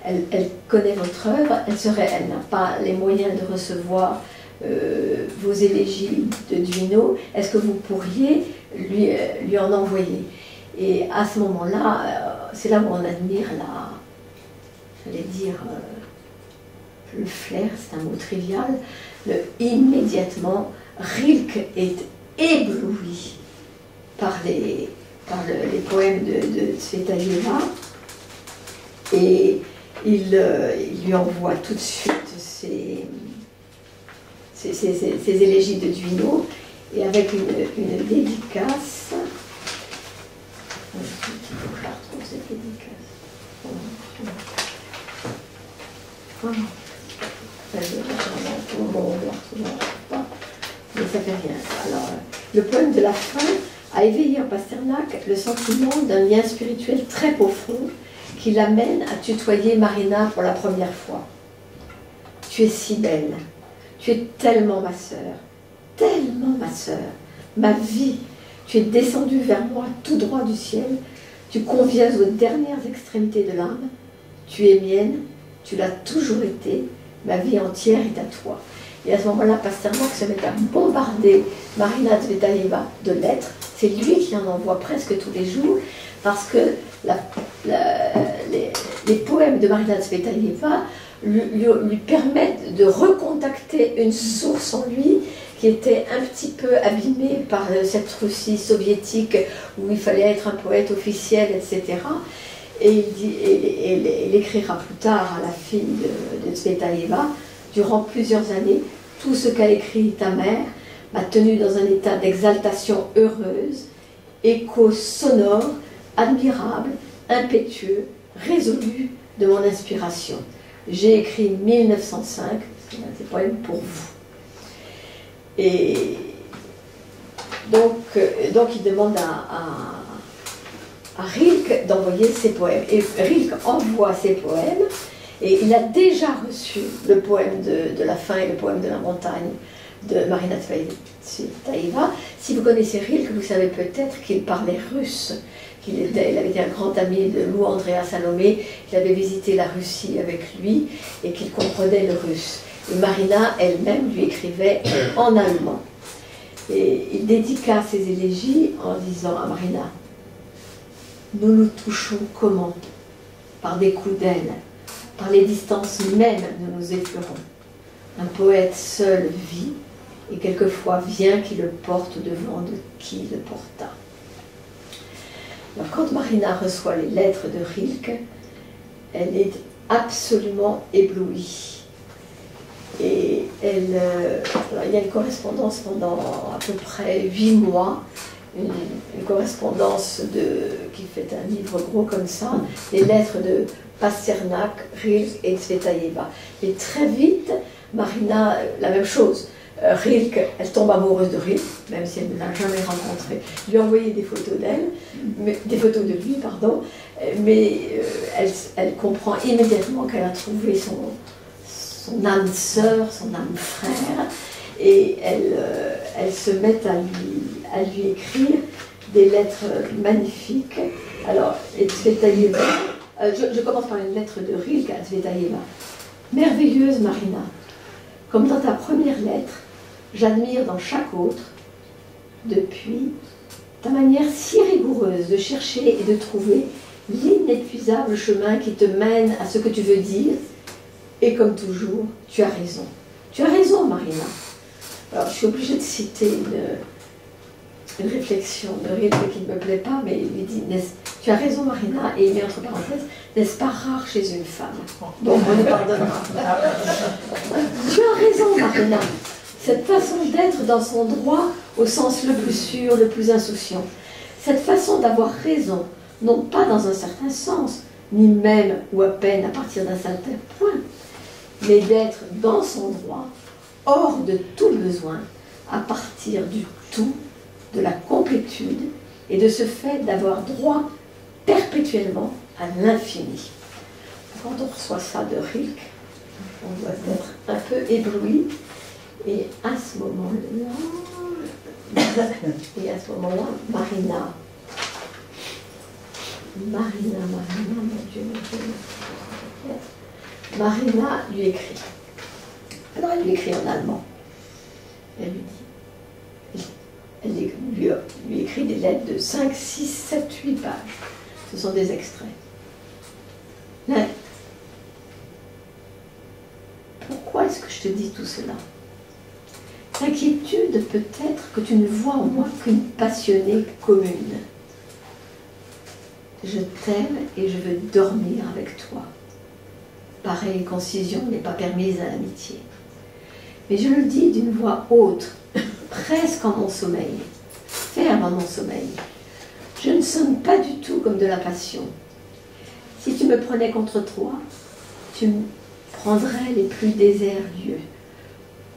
elle, elle connaît votre œuvre, elle n'a pas les moyens de recevoir vos élégies de Duino, est-ce que vous pourriez lui en envoyer? Et à ce moment-là, c'est là où on admire j'allais dire, le flair, c'est un mot trivial, immédiatement, Rilke est ébloui par les poèmes de Tsvetaeva, et il lui envoie tout de suite ses élégies de Duino, et avec une dédicace. Il faut que je la retrouve, cette dédicace. Mais ça fait rien. Alors, le poème de la faim a éveillé en Pasternak le sentiment d'un lien spirituel très profond qui l'amène à tutoyer Marina pour la première fois. Tu es si belle, tu es tellement ma sœur, ma vie, tu es descendue vers moi tout droit du ciel, tu conviens aux dernières extrémités de l'âme, tu es mienne, tu l'as toujours été, ma vie entière est à toi. Et à ce moment-là, Pasternak se met à bombarder Marina Tsvetaeva de lettres. C'est lui qui en envoie presque tous les jours, parce que les poèmes de Marina Tsvetaeva lui permettent de recontacter une source en lui qui était un petit peu abîmée par cette Russie soviétique où il fallait être un poète officiel, etc. Et il écrira plus tard à la fille de Tsvetaeva, durant plusieurs années, tout ce qu'a écrit ta mère m'a tenu dans un état d'exaltation heureuse, écho sonore, admirable, impétueux, résolu de mon inspiration. J'ai écrit 1905, c'est un des poèmes pour vous. Et donc il demande à Rilke d'envoyer ses poèmes. Et Rilke envoie ses poèmes, et il a déjà reçu le poème de la faim et le poème de la montagne de Marina Tsvetaeva. Si vous connaissez Rilke, vous savez peut-être qu'il parlait russe, il avait été un grand ami de Lou Andrea Salomé, qu'il avait visité la Russie avec lui et qu'il comprenait le russe. Et Marina elle-même lui écrivait en allemand. Et il dédica ses élégies en disant à Marina: nous nous touchons comment? Par des coups d'aile, par les distances mêmes nous nous effleurons. Un poète seul vit, et quelquefois vient qui le porte devant de qui le porta. Alors quand Marina reçoit les lettres de Rilke, elle est absolument éblouie. Et il y a une correspondance pendant à peu près 8 mois, une correspondance qui fait un livre gros comme ça, les lettres de Pasternak, Rilke et Tsvetaeva. Et très vite, Marina, la même chose. Rilke, elle tombe amoureuse de Rilke, même si elle ne l'a jamais rencontré. Lui a envoyé des photos d'elle, des photos de lui, pardon, mais elle comprend immédiatement qu'elle a trouvé son âme sœur, son âme frère, et elle se met à lui écrire des lettres magnifiques. Alors, et Tsvetaeva, je commence par une lettre de Rilke à Tsvetaeva. Merveilleuse Marina, comme dans ta première lettre, j'admire dans chaque autre, depuis, ta manière si rigoureuse de chercher et de trouver l'inépuisable chemin qui te mène à ce que tu veux dire. Et comme toujours, tu as raison. Tu as raison, Marina. Alors, je suis obligée de citer une réflexion de Rilke qui ne me plaît pas, mais il lui dit, tu as raison, Marina, et il met entre parenthèses, n'est-ce pas rare chez une femme? Bon, on lui pardonnera. Tu as raison, Marina. Cette façon d'être dans son droit au sens le plus sûr, le plus insouciant. Cette façon d'avoir raison, non pas dans un certain sens, ni même ou à peine à partir d'un certain point, mais d'être dans son droit, hors de tout besoin, à partir du tout, de la complétude, et de ce fait d'avoir droit perpétuellement à l'infini. Quand on reçoit ça de Rilke, on doit être un peu ébloui. Et à ce moment-là, Marina, mon Dieu, Marina lui écrit. Alors elle lui écrit en allemand. Elle lui écrit des lettres de 5, 6, 7, 8 pages. Ce sont des extraits. Mais pourquoi est-ce que je te dis tout cela? L'inquiétude peut-être que tu ne vois en moi qu'une passionnée commune. Je t'aime et je veux dormir avec toi. Pareille concision n'est pas permise à l'amitié. Mais je le dis d'une voix haute, presque en mon sommeil, ferme en mon sommeil. Je ne sonne pas du tout comme de la passion. Si tu me prenais contre toi, tu me prendrais les plus déserts lieux.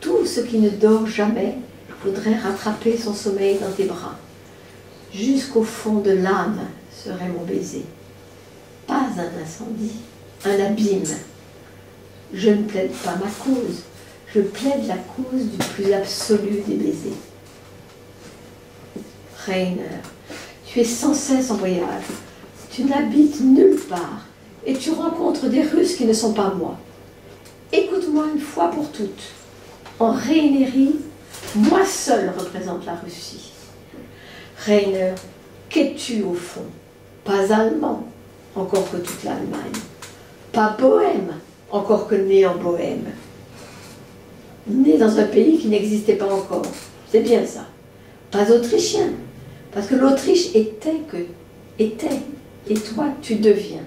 Tout ce qui ne dort jamais voudrait rattraper son sommeil dans tes bras. Jusqu'au fond de l'âme serait mon baiser. Pas un incendie, un abîme. Je ne plaide pas ma cause, je plaide la cause du plus absolu des baisers. Rainer, tu es sans cesse en voyage, tu n'habites nulle part, et tu rencontres des Russes qui ne sont pas moi. Écoute-moi une fois pour toutes. En Rainerie, moi seul représente la Russie. Rainer, qu'es-tu au fond? Pas allemand, encore que toute l'Allemagne. Pas bohème, encore que né en Bohème. Né dans un pays qui n'existait pas encore. C'est bien ça. Pas autrichien, parce que l'Autriche était, et toi tu deviens.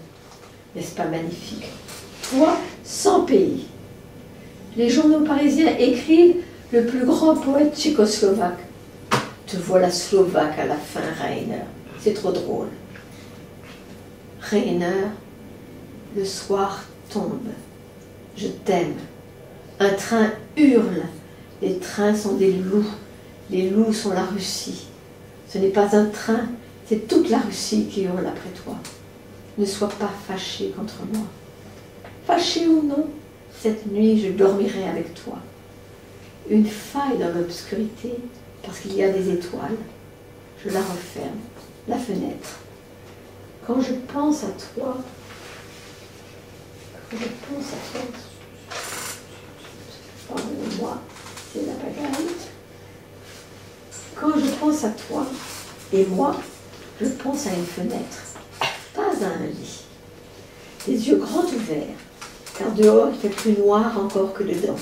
N'est-ce pas magnifique? Toi, sans pays. Les journaux parisiens écrivent le plus grand poète tchécoslovaque. Te voilà slovaque à la fin, Rainer. C'est trop drôle. Rainer, le soir tombe. Je t'aime. Un train hurle. Les trains sont des loups. Les loups sont la Russie. Ce n'est pas un train, c'est toute la Russie qui hurle après toi. Ne sois pas fâché contre moi. Fâché ou non, cette nuit, je dormirai avec toi. Une faille dans l'obscurité, parce qu'il y a des étoiles. Je la referme, la fenêtre. Quand je pense à toi, pardonnez-moi, c'est la bagarre. Quand je pense à toi, et moi, je pense à une fenêtre, pas à un lit. Les yeux grands ouverts, car dehors il fait plus noir encore que dedans.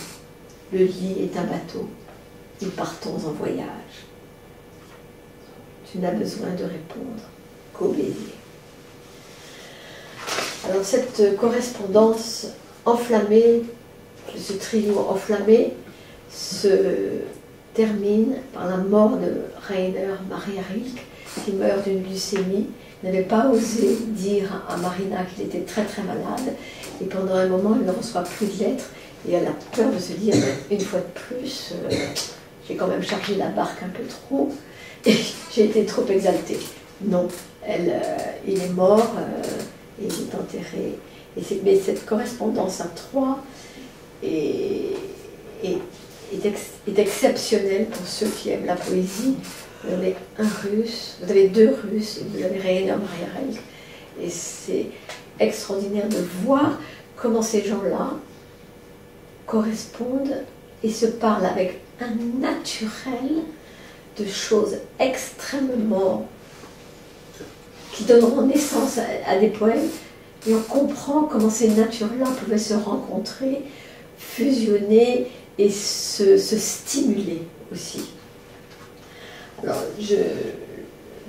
Le lit est un bateau. Nous partons en voyage. Tu n'as besoin de répondre qu'au baiser. Alors cette correspondance enflammée, ce trio enflammé, termine par la mort de Rainer Maria Rilke, qui meurt d'une glycémie. Il n'avait pas osé dire à Marina qu'il était très très malade, et pendant un moment, elle ne reçoit plus de lettres, et elle a peur de se dire, une fois de plus, j'ai quand même chargé la barque un peu trop, et j'ai été trop exaltée. Non, il est mort, et il est enterré. Mais cette correspondance à trois est exceptionnelle pour ceux qui aiment la poésie. Vous avez un russe, vous avez deux russes, et vous avez Rainer Maria Rilke. Et c'est extraordinaire de voir comment ces gens-là correspondent et se parlent avec un naturel de choses extrêmement qui donneront naissance à des poèmes, et on comprend comment ces natures-là pouvaient se rencontrer, fusionner et se stimuler aussi. Alors,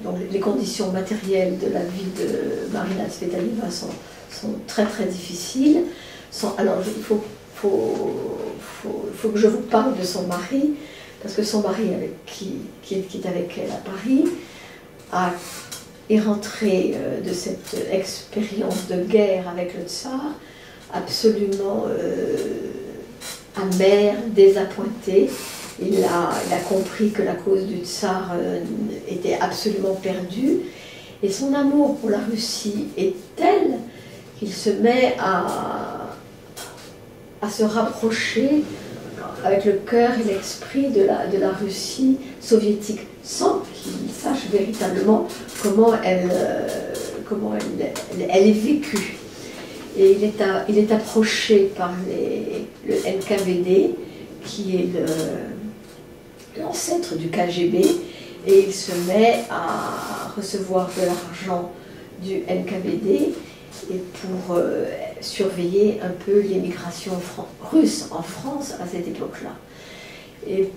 donc, les conditions matérielles de la vie de Marina Tsvetaneva sont très très difficiles. Alors, il faut que je vous parle de son mari, parce que son mari qui est avec elle à Paris est rentré de cette expérience de guerre avec le tsar absolument amer, désappointé. Il a compris que la cause du tsar était absolument perdue, et son amour pour la Russie est tel qu'il se met à se rapprocher avec le cœur et l'esprit de la Russie soviétique, sans qu'il sache véritablement comment elle est vécue. Et il est approché par le NKVD, qui est l'ancêtre du KGB, et il se met à recevoir de l'argent du NKVD et pour surveiller un peu l'émigration russe en France à cette époque-là. Et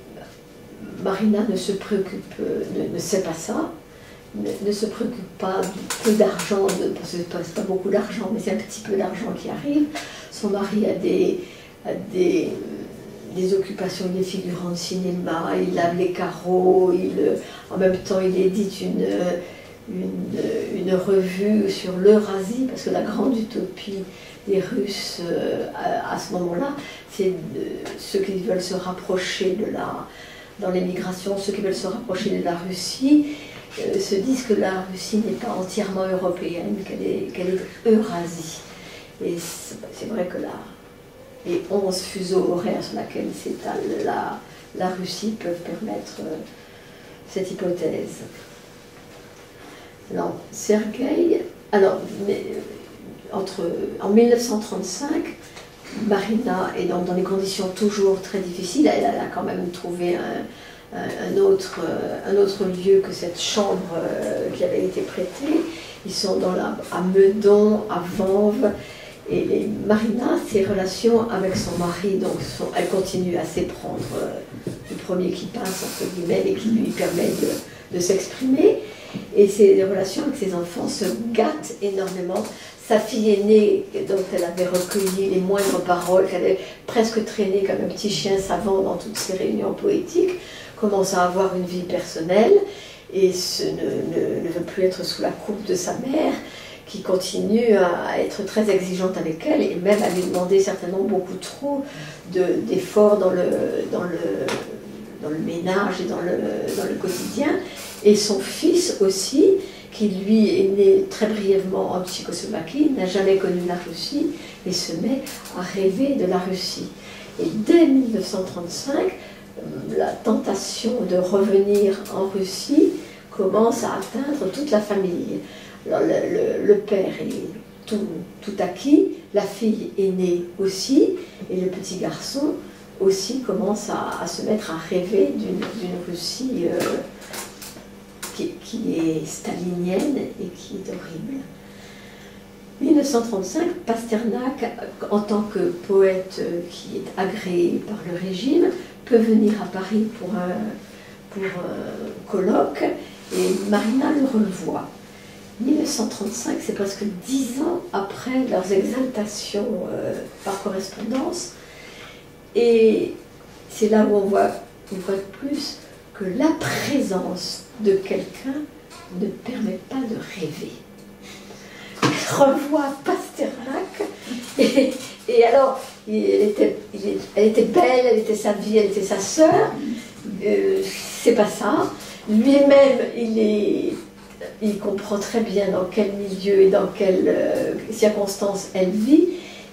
Marina ne se préoccupe, ne sait pas ça, ne se préoccupe pas du peu d'argent, parce que c'est pas beaucoup d'argent, mais c'est un petit peu d'argent qui arrive. Son mari a des occupations, il est figurant de cinéma, il lave les carreaux, en même temps il édite une revue sur l'Eurasie, parce que la grande utopie des Russes à ce moment-là, c'est ceux qui veulent se rapprocher dans l'émigration, ceux qui veulent se rapprocher de la Russie, se disent que la Russie n'est pas entièrement européenne, qu'elle est Eurasie. Et c'est vrai que les 11 fuseaux horaires sur lesquels s'étale la Russie peuvent permettre cette hypothèse. Alors, Sergueï, en 1935, Marina est dans des conditions toujours très difficiles. Elle a quand même trouvé un autre lieu que cette chambre qui avait été prêtée. Ils sont à Meudon, à Vanves. Et Marina, ses relations avec son mari, donc elle continue à s'éprendre du premier qui passe, entre guillemets, et qui lui permet de s'exprimer. Et ses relations avec ses enfants se gâtent énormément. Sa fille aînée, dont elle avait recueilli les moindres paroles, qu'elle avait presque traîné comme un petit chien savant dans toutes ses réunions poétiques, commence à avoir une vie personnelle et ne veut plus être sous la coupe de sa mère, qui continue à être très exigeante avec elle et même à lui demander certainement beaucoup trop d'efforts dans le ménage et dans le quotidien. Et son fils aussi, qui lui est né très brièvement en Tchécoslovaquie, n'a jamais connu la Russie et se met à rêver de la Russie. Et dès 1935, la tentation de revenir en Russie commence à atteindre toute la famille. Alors, le père est tout acquis, la fille aînée aussi, et le petit garçon aussi commence à se mettre à rêver d'une Russie qui est stalinienne et qui est horrible. 1935, Pasternak, en tant que poète qui est agréé par le régime, peut venir à Paris pour un colloque, et Marina le revoit. 1935, c'est presque 10 ans après leurs exaltations par correspondance, et c'est là où on voit une fois de plus, que la présence de quelqu'un ne permet pas de rêver. Elle revoit Pasternak, et alors, elle était belle, elle était sa vie, elle était sa sœur. C'est pas ça. Lui-même, il comprend très bien dans quel milieu et dans quelles circonstances elle vit.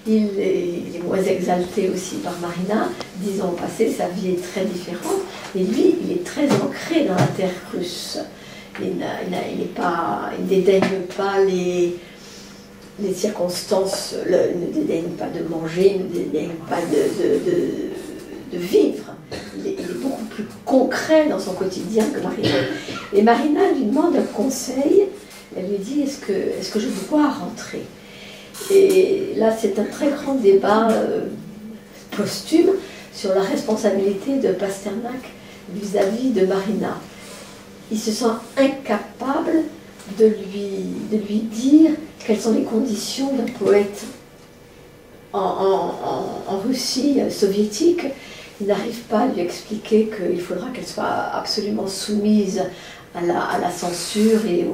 Il est moins exalté aussi par Marina. 10 ans passés, sa vie est très différente. Et lui, il est très ancré dans la terre russe. Il ne dédaigne pas les circonstances, il ne dédaigne pas de manger, il ne dédaigne pas de vivre. Il est beaucoup plus concret dans son quotidien que Marina. Et Marina lui demande un conseil. Elle lui dit, est-ce que je dois rentrer? Et là, c'est un très grand débat posthume sur la responsabilité de Pasternak vis-à-vis de Marina. Il se sent incapable de lui dire quelles sont les conditions d'un poète en Russie soviétique. Il n'arrive pas à lui expliquer qu'il faudra qu'elle soit absolument soumise à la censure et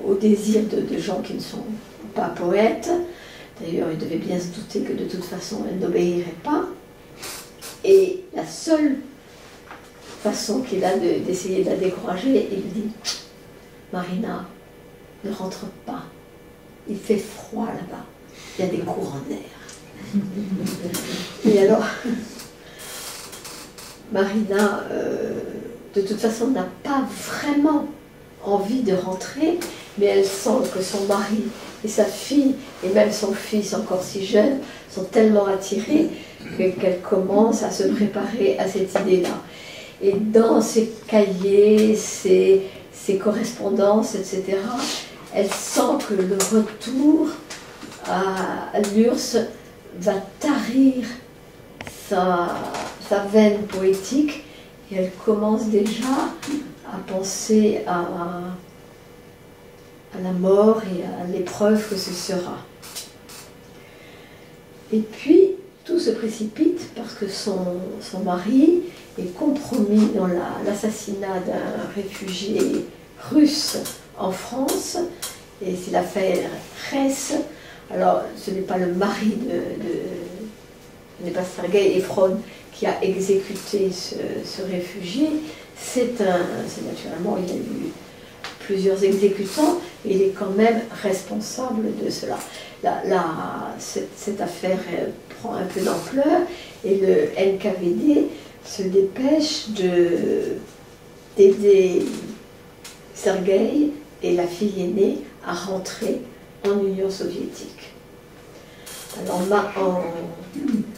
au désir de gens qui ne sont pas poètes. D'ailleurs, il devait bien se douter que de toute façon, elle n'obéirait pas. Et la seule façon qu'il a d'essayer de la décourager, il dit « Marina, ne rentre pas. Il fait froid là-bas. Il y a des courants d'air. » Et alors, Marina, de toute façon, n'a pas vraiment envie de rentrer, mais elle sent que son mari et sa fille, et même son fils encore si jeune, sont tellement attirés qu'elle commence à se préparer à cette idée-là. Et dans ses cahiers, ses correspondances, etc., elle sent que le retour à l'URSS va tarir sa veine poétique, et elle commence déjà à penser à la mort et à l'épreuve que ce sera. Et puis, tout se précipite parce que son mari est compromis dans l'assassinat d'un réfugié russe en France, et c'est l'affaire Hess. Alors, ce n'est pas le mari ce n'est pas Sergueï Efron qui a exécuté ce réfugié, c'est naturellement, il y a eu plusieurs exécutants, et il est quand même responsable de cela. Cette affaire prend un peu d'ampleur, et le NKVD se dépêche d'aider Sergueï et la fille aînée à rentrer en Union soviétique. Alors,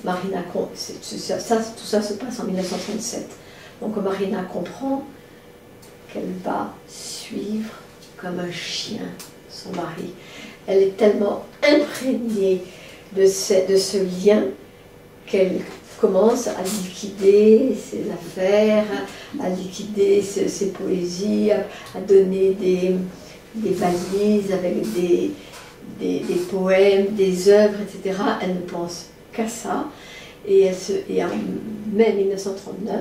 Marina, tout ça se passe en 1937. Donc Marina comprend qu'elle va suivre comme un chien son mari. Elle est tellement imprégnée de ce lien qu'elle commence à liquider ses affaires, à liquider ses poésies, à donner des valises avec des poèmes, des œuvres, etc. Elle ne pense qu'à ça. Et en mai 1939,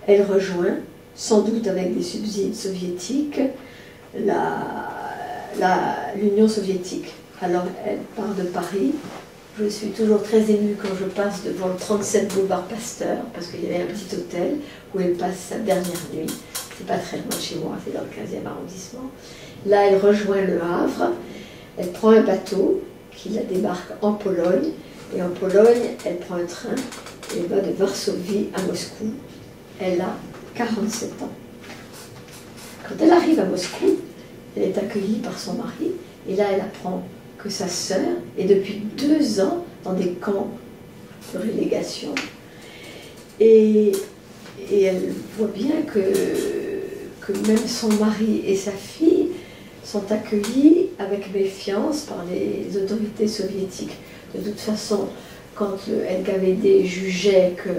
elle rejoint, sans doute avec des subsides soviétiques, l'Union soviétique. Alors elle part de Paris. Je suis toujours très émue quand je passe devant le 37 boulevard Pasteur, parce qu'il y avait un petit hôtel où elle passe sa dernière nuit. C'est pas très loin de chez moi, c'est dans le 15e arrondissement. Là, elle rejoint le Havre. Elle prend un bateau qui la débarque en Pologne. Et en Pologne, elle prend un train et elle va de Varsovie à Moscou. Elle a 47 ans. Quand elle arrive à Moscou, elle est accueillie par son mari. Et là, elle apprend que sa sœur est depuis 2 ans dans des camps de relégation. Et elle voit bien que même son mari et sa fille sont accueillis avec méfiance par les autorités soviétiques. De toute façon, quand le NKVD jugeait que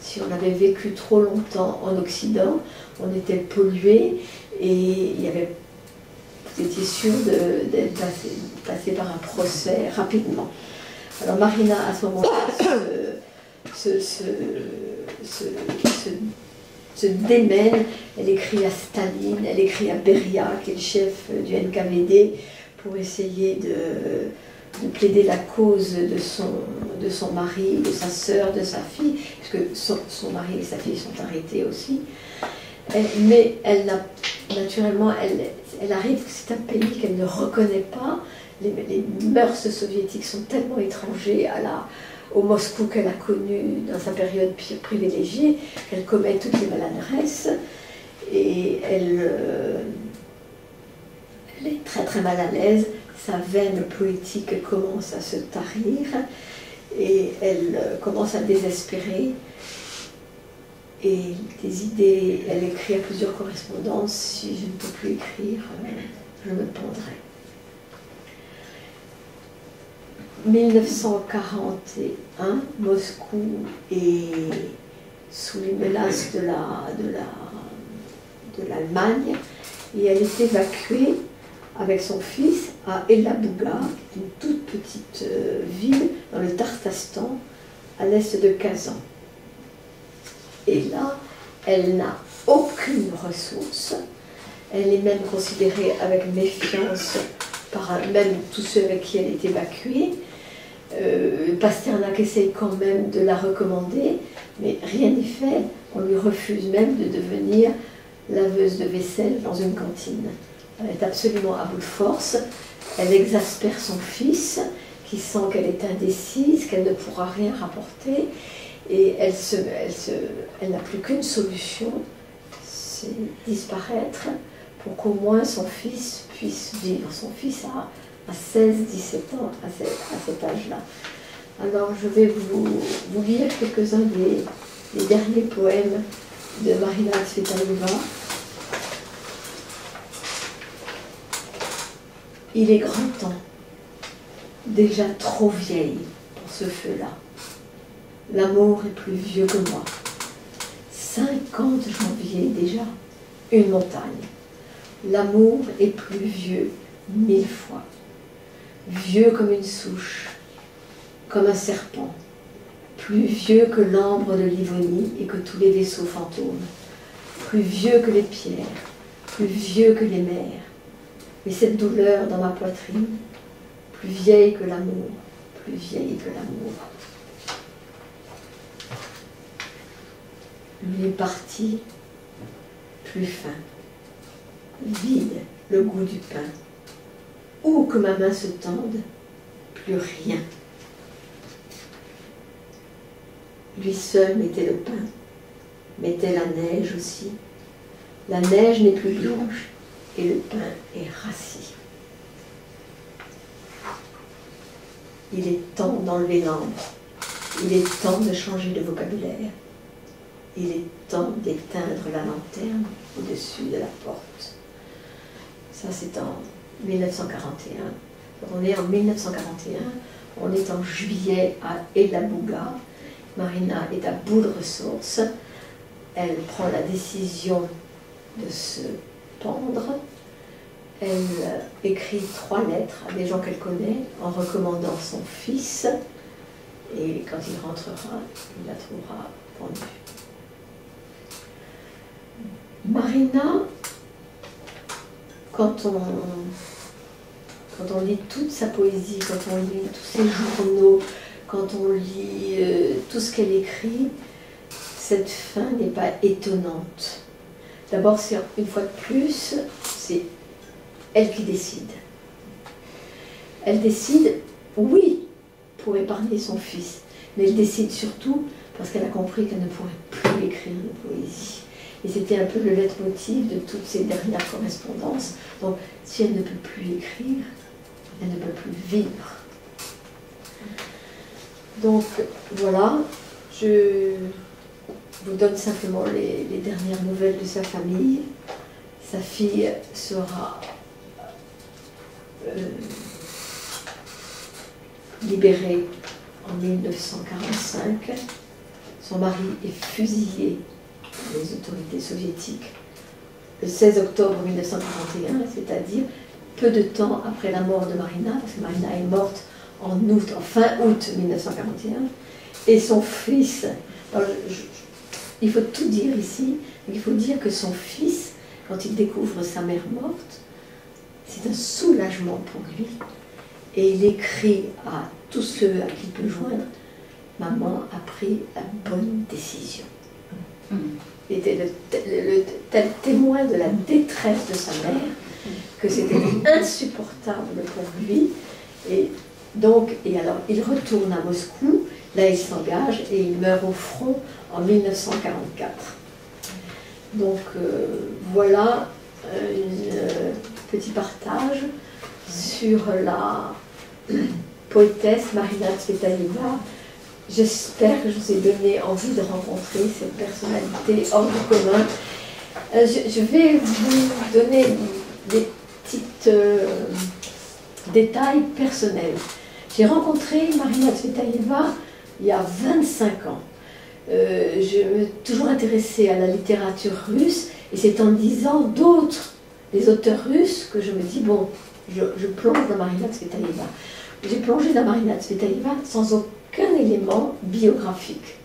si on avait vécu trop longtemps en Occident, on était pollué, et il y avait, vous étiez sûr d'être passé par un procès rapidement. Alors Marina, à ce moment-là, se se démène. Elle écrit à Staline, elle écrit à Beria, qui est le chef du NKVD, pour essayer de plaider la cause de son mari, de sa sœur, de sa fille, puisque son mari et sa fille sont arrêtés aussi. Mais naturellement, elle arrive, c'est un pays qu'elle ne reconnaît pas. Les mœurs soviétiques sont tellement étrangers au Moscou qu'elle a connu dans sa période privilégiée, qu'elle commet toutes les maladresses, et elle est très très mal à l'aise. Sa veine poétique commence à se tarir, et elle commence à désespérer. Et des idées, elle écrit à plusieurs correspondances: si je ne peux plus écrire, je me pendrai. 1941, Moscou est sous les menaces de l'Allemagne, et elle est évacuée avec son fils à Elabouga, une toute petite ville dans le Tartastan, à l'est de Kazan. Et là, elle n'a aucune ressource. Elle est même considérée avec méfiance par même tous ceux avec qui elle est évacuée. Pasternak essaye quand même de la recommander, mais rien n'est fait. On lui refuse même de devenir laveuse de vaisselle dans une cantine. Elle est absolument à bout de force. Elle exaspère son fils, qui sent qu'elle est indécise, qu'elle ne pourra rien rapporter. Et elle n'a plus qu'une solution, c'est disparaître pour qu'au moins son fils puisse vivre. Son fils a 16-17 ans à cet âge-là. Alors je vais vous lire quelques-uns des derniers poèmes de Marina Tsvetaeva. Il est grand temps, déjà trop vieille pour ce feu-là. L'amour est plus vieux que moi. 50 janvier déjà, une montagne. L'amour est plus vieux 1000 fois. Vieux comme une souche, comme un serpent. Plus vieux que l'ambre de Livonie et que tous les vaisseaux fantômes. Plus vieux que les pierres, plus vieux que les mers. Mais cette douleur dans ma poitrine, plus vieille que l'amour, plus vieille que l'amour. Lui est parti, plus fin, vide le goût du pain. Où que ma main se tende, plus rien. Lui seul mettait le pain, mettait la neige aussi. La neige n'est plus blanche et le pain est rassis. Il est temps d'enlever l'ambre. Il est temps de changer de vocabulaire. Il est temps d'éteindre la lanterne au-dessus de la porte. Ça, c'est en 1941. On est en 1941, on est en juillet à Elabouga. Marina est à bout de ressources. Elle prend la décision de se pendre. Elle écrit 3 lettres à des gens qu'elle connaît en recommandant son fils. Et quand il rentrera, il la trouvera pendue. Marina, quand on lit toute sa poésie, quand on lit tous ses journaux, quand on lit tout ce qu'elle écrit, cette fin n'est pas étonnante. D'abord, c'est une fois de plus, c'est elle qui décide. Elle décide, oui, pour épargner son fils, mais elle décide surtout parce qu'elle a compris qu'elle ne pourrait plus écrire de poésie. Et c'était un peu le leitmotiv de toutes ces dernières correspondances. Donc, si elle ne peut plus écrire, elle ne peut plus vivre. Donc, voilà, je vous donne simplement les dernières nouvelles de sa famille. Sa fille sera libérée en 1945. Son mari est fusillé par les autorités soviétiques le 16 octobre 1941, c'est-à-dire peu de temps après la mort de Marina, parce que Marina est morte en fin août 1941, et son fils, il faut tout dire ici. Il faut dire que son fils, quand il découvre sa mère morte, c'est un soulagement pour lui. Et il écrit à tous ceux à qui il peut joindre, « Maman a pris la bonne décision ». Il était le tel témoin de la détresse de sa mère que c'était insupportable pour lui. Et donc, alors, il retourne à Moscou, là il s'engage et il meurt au front en 1944. Donc voilà un petit partage sur la poétesse Marina Tsvetaeva. J'espère que je vous ai donné envie de rencontrer cette personnalité hors du commun. Je vais vous donner des petits détails personnels. J'ai rencontré Marina Tsvetaeva il y a 25 ans. Je me suis toujours intéressée à la littérature russe, et c'est en lisant d'autres, des auteurs russes, que je me dis, bon, je plonge dans Marina Tsvetaeva. J'ai plongé dans Marina Tsvetaeva sans aucun élément biographique.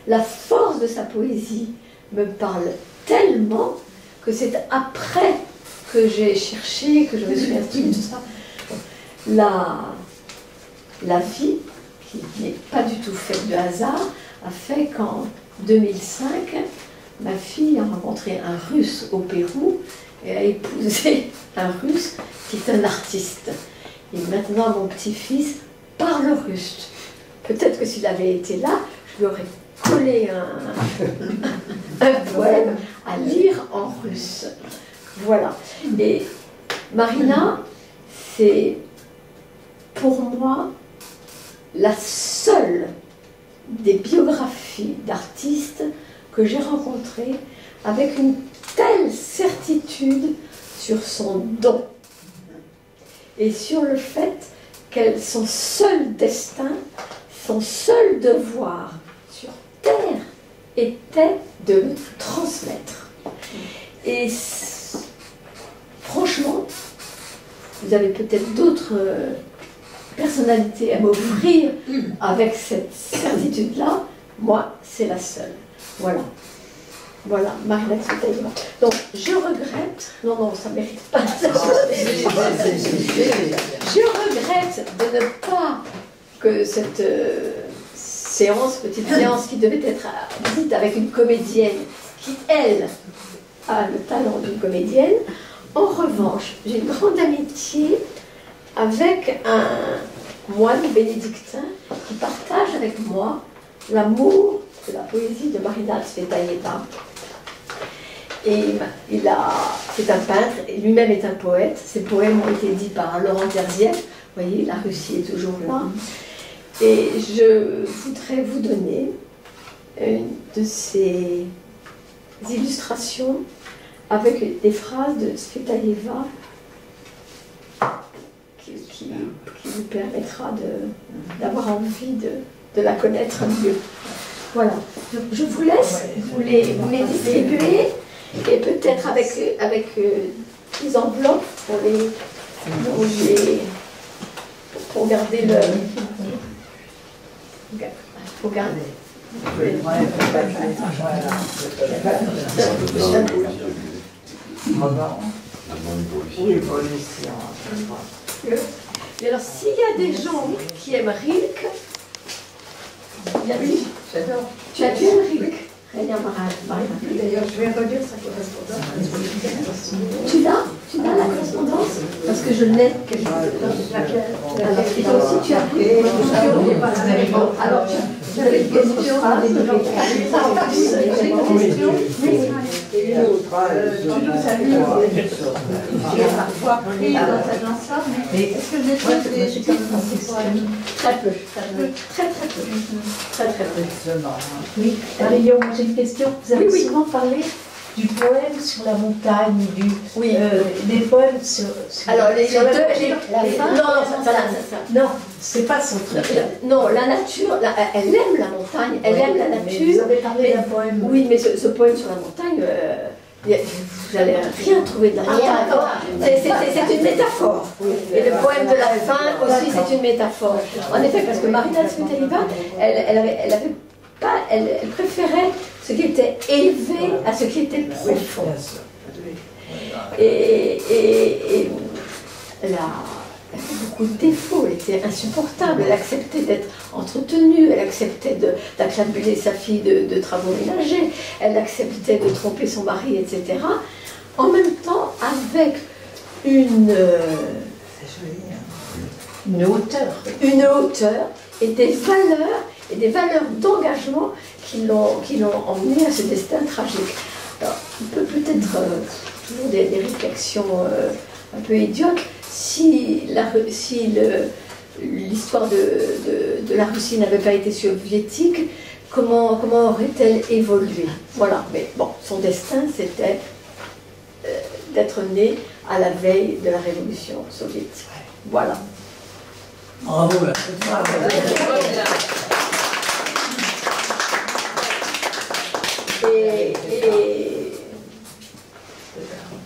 La force de sa poésie me parle tellement que c'est après que j'ai cherché, que je me suis instruite, tout ça. La vie, qui n'est pas du tout faite de hasard, a fait qu'en 2005, ma fille a rencontré un Russe au Pérou et a épousé un Russe qui est un artiste. Et maintenant, mon petit-fils parle russe. Peut-être que s'il avait été là, je lui aurais collé un poème à lire en russe. Voilà. Et Marina, c'est pour moi la seule des biographies d'artistes que j'ai rencontrées avec une telle certitude sur son don et sur le fait que son seul destin, son seul devoir sur Terre était de le transmettre. Et franchement, vous avez peut-être d'autres personnalités à m'offrir avec cette certitude-là. Moi, c'est la seule. Voilà. Voilà, Marina Tsvetaeva. Donc, je regrette, non, ça ne mérite pas ça. Je regrette de ne pas que cette petite séance qui devait être dite avec une comédienne qui, elle, a le talent d'une comédienne. En revanche, j'ai une grande amitié avec un moine bénédictin qui partage avec moi l'amour de la poésie de Marina Tsvetaeva. Et c'est un peintre, et lui-même est un poète. Ses poèmes ont été dits par Laurent Terzieff. Vous voyez, la Russie est toujours là. Et je voudrais vous donner une de ces illustrations avec des phrases de Tsvetaeva qui vous permettra d'avoir envie de la connaître mieux. Voilà. Je vous laisse, vous les distribuer, et peut-être avec des enveloppes pour garder le... Pour garder. Et alors, s'il y a des gens qui aiment Rilke, il y a lui, j'adore. Tu as lu Rilke? D'ailleurs, je vais redire sa correspondance. Tu l'as la correspondance? Parce que je l'ai quelque chose. Et toi aussi, tu as pris des questions. Alors, tu as des questions. J'ai une question. Et une autre. Tu nous salues. Tu as parfois pris dans l'ensemble, mais est-ce que des choses, j'ai quand même un poème? Très peu. Très peu. Très peu. Oui, Marion, j'ai une question. Vous avez souvent parlé du poème sur la montagne, des poèmes sur alors, la deux, non, c'est pas son truc. Non, la nature, elle aime la montagne, elle aime la nature. Vous avez parlé d'un poème. Oui, mais ce poème sur la montagne, vous n'allez rien trouver de la montagne. C'est une métaphore. Et le poème de la fin aussi, c'est une métaphore. En effet, parce que Marina Tsvetaeva, elle préférait ce qui était élevé à ce qui était profond. Et elle avait beaucoup de défauts, elle était insupportable, elle acceptait d'être entretenue, elle acceptait d'acclabuler sa fille de travaux ménagers, elle acceptait de tromper son mari, etc. En même temps, avec une hauteur et des valeurs d'engagement qui l'ont emmené à ce destin tragique. Alors, on peut peut-être toujours des réflexions un peu idiotes. Si l'histoire de la Russie n'avait pas été soviétique, comment aurait-elle évolué? Voilà, mais bon, son destin, c'était d'être née à la veille de la révolution soviétique. Voilà. Bravo. Et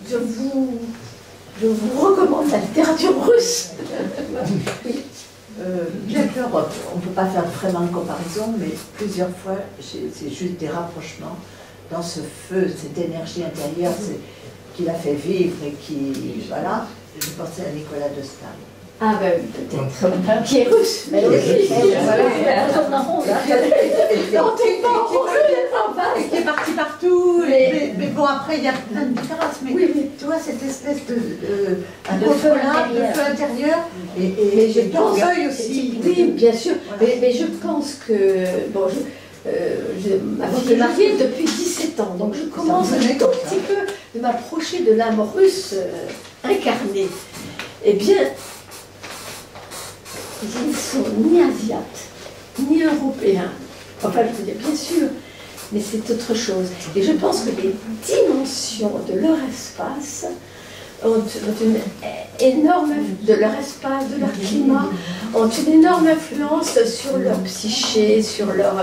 je vous recommande la littérature russe. Bien sûr, on ne peut pas faire vraiment de comparaison, mais plusieurs fois, c'est juste des rapprochements dans ce feu, cette énergie intérieure qui l'a fait vivre et qui, voilà, je pensais à Nicolas de Staël. Ah ben peut-être, qui est russe, mais aussi. Qui est parti partout, mais bon, après, il y a plein de différences, mais oui. tu vois, cette espèce de feu intérieur, et je pense aussi. Oui, bien sûr, mais je pense que, bon, ma fille est mariée depuis 17 ans, donc je commence un tout petit peu de m'approcher de l'âme russe incarnée. Eh bien, ils ne sont ni asiates, ni européens. Enfin, je veux dire, bien sûr, mais c'est autre chose. Et je pense que les dimensions de leur espace ont une énorme, de leur espace, de leur climat, ont une énorme influence sur leur psyché, sur leur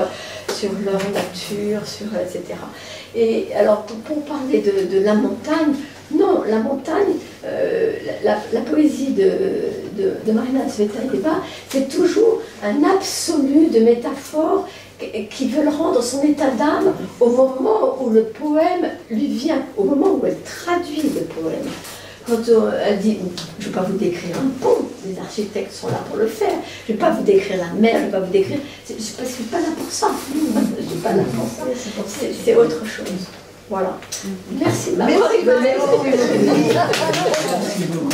nature, etc. Et alors, pour parler de la montagne, non, la montagne, la poésie de Marina Tsvetaeva, c'est toujours un absolu de métaphores qui veulent rendre son état d'âme au moment où le poème lui vient, au moment où elle traduit le poème. Quand elle dit, je ne vais pas vous décrire un pont, les architectes sont là pour le faire, je ne vais pas vous décrire la mer, je ne vais pas vous décrire, je ne suis pas là pour ça, je ne suis pas là pour ça, c'est autre chose. Voilà. Merci de m'avoir écouté. Merci beaucoup.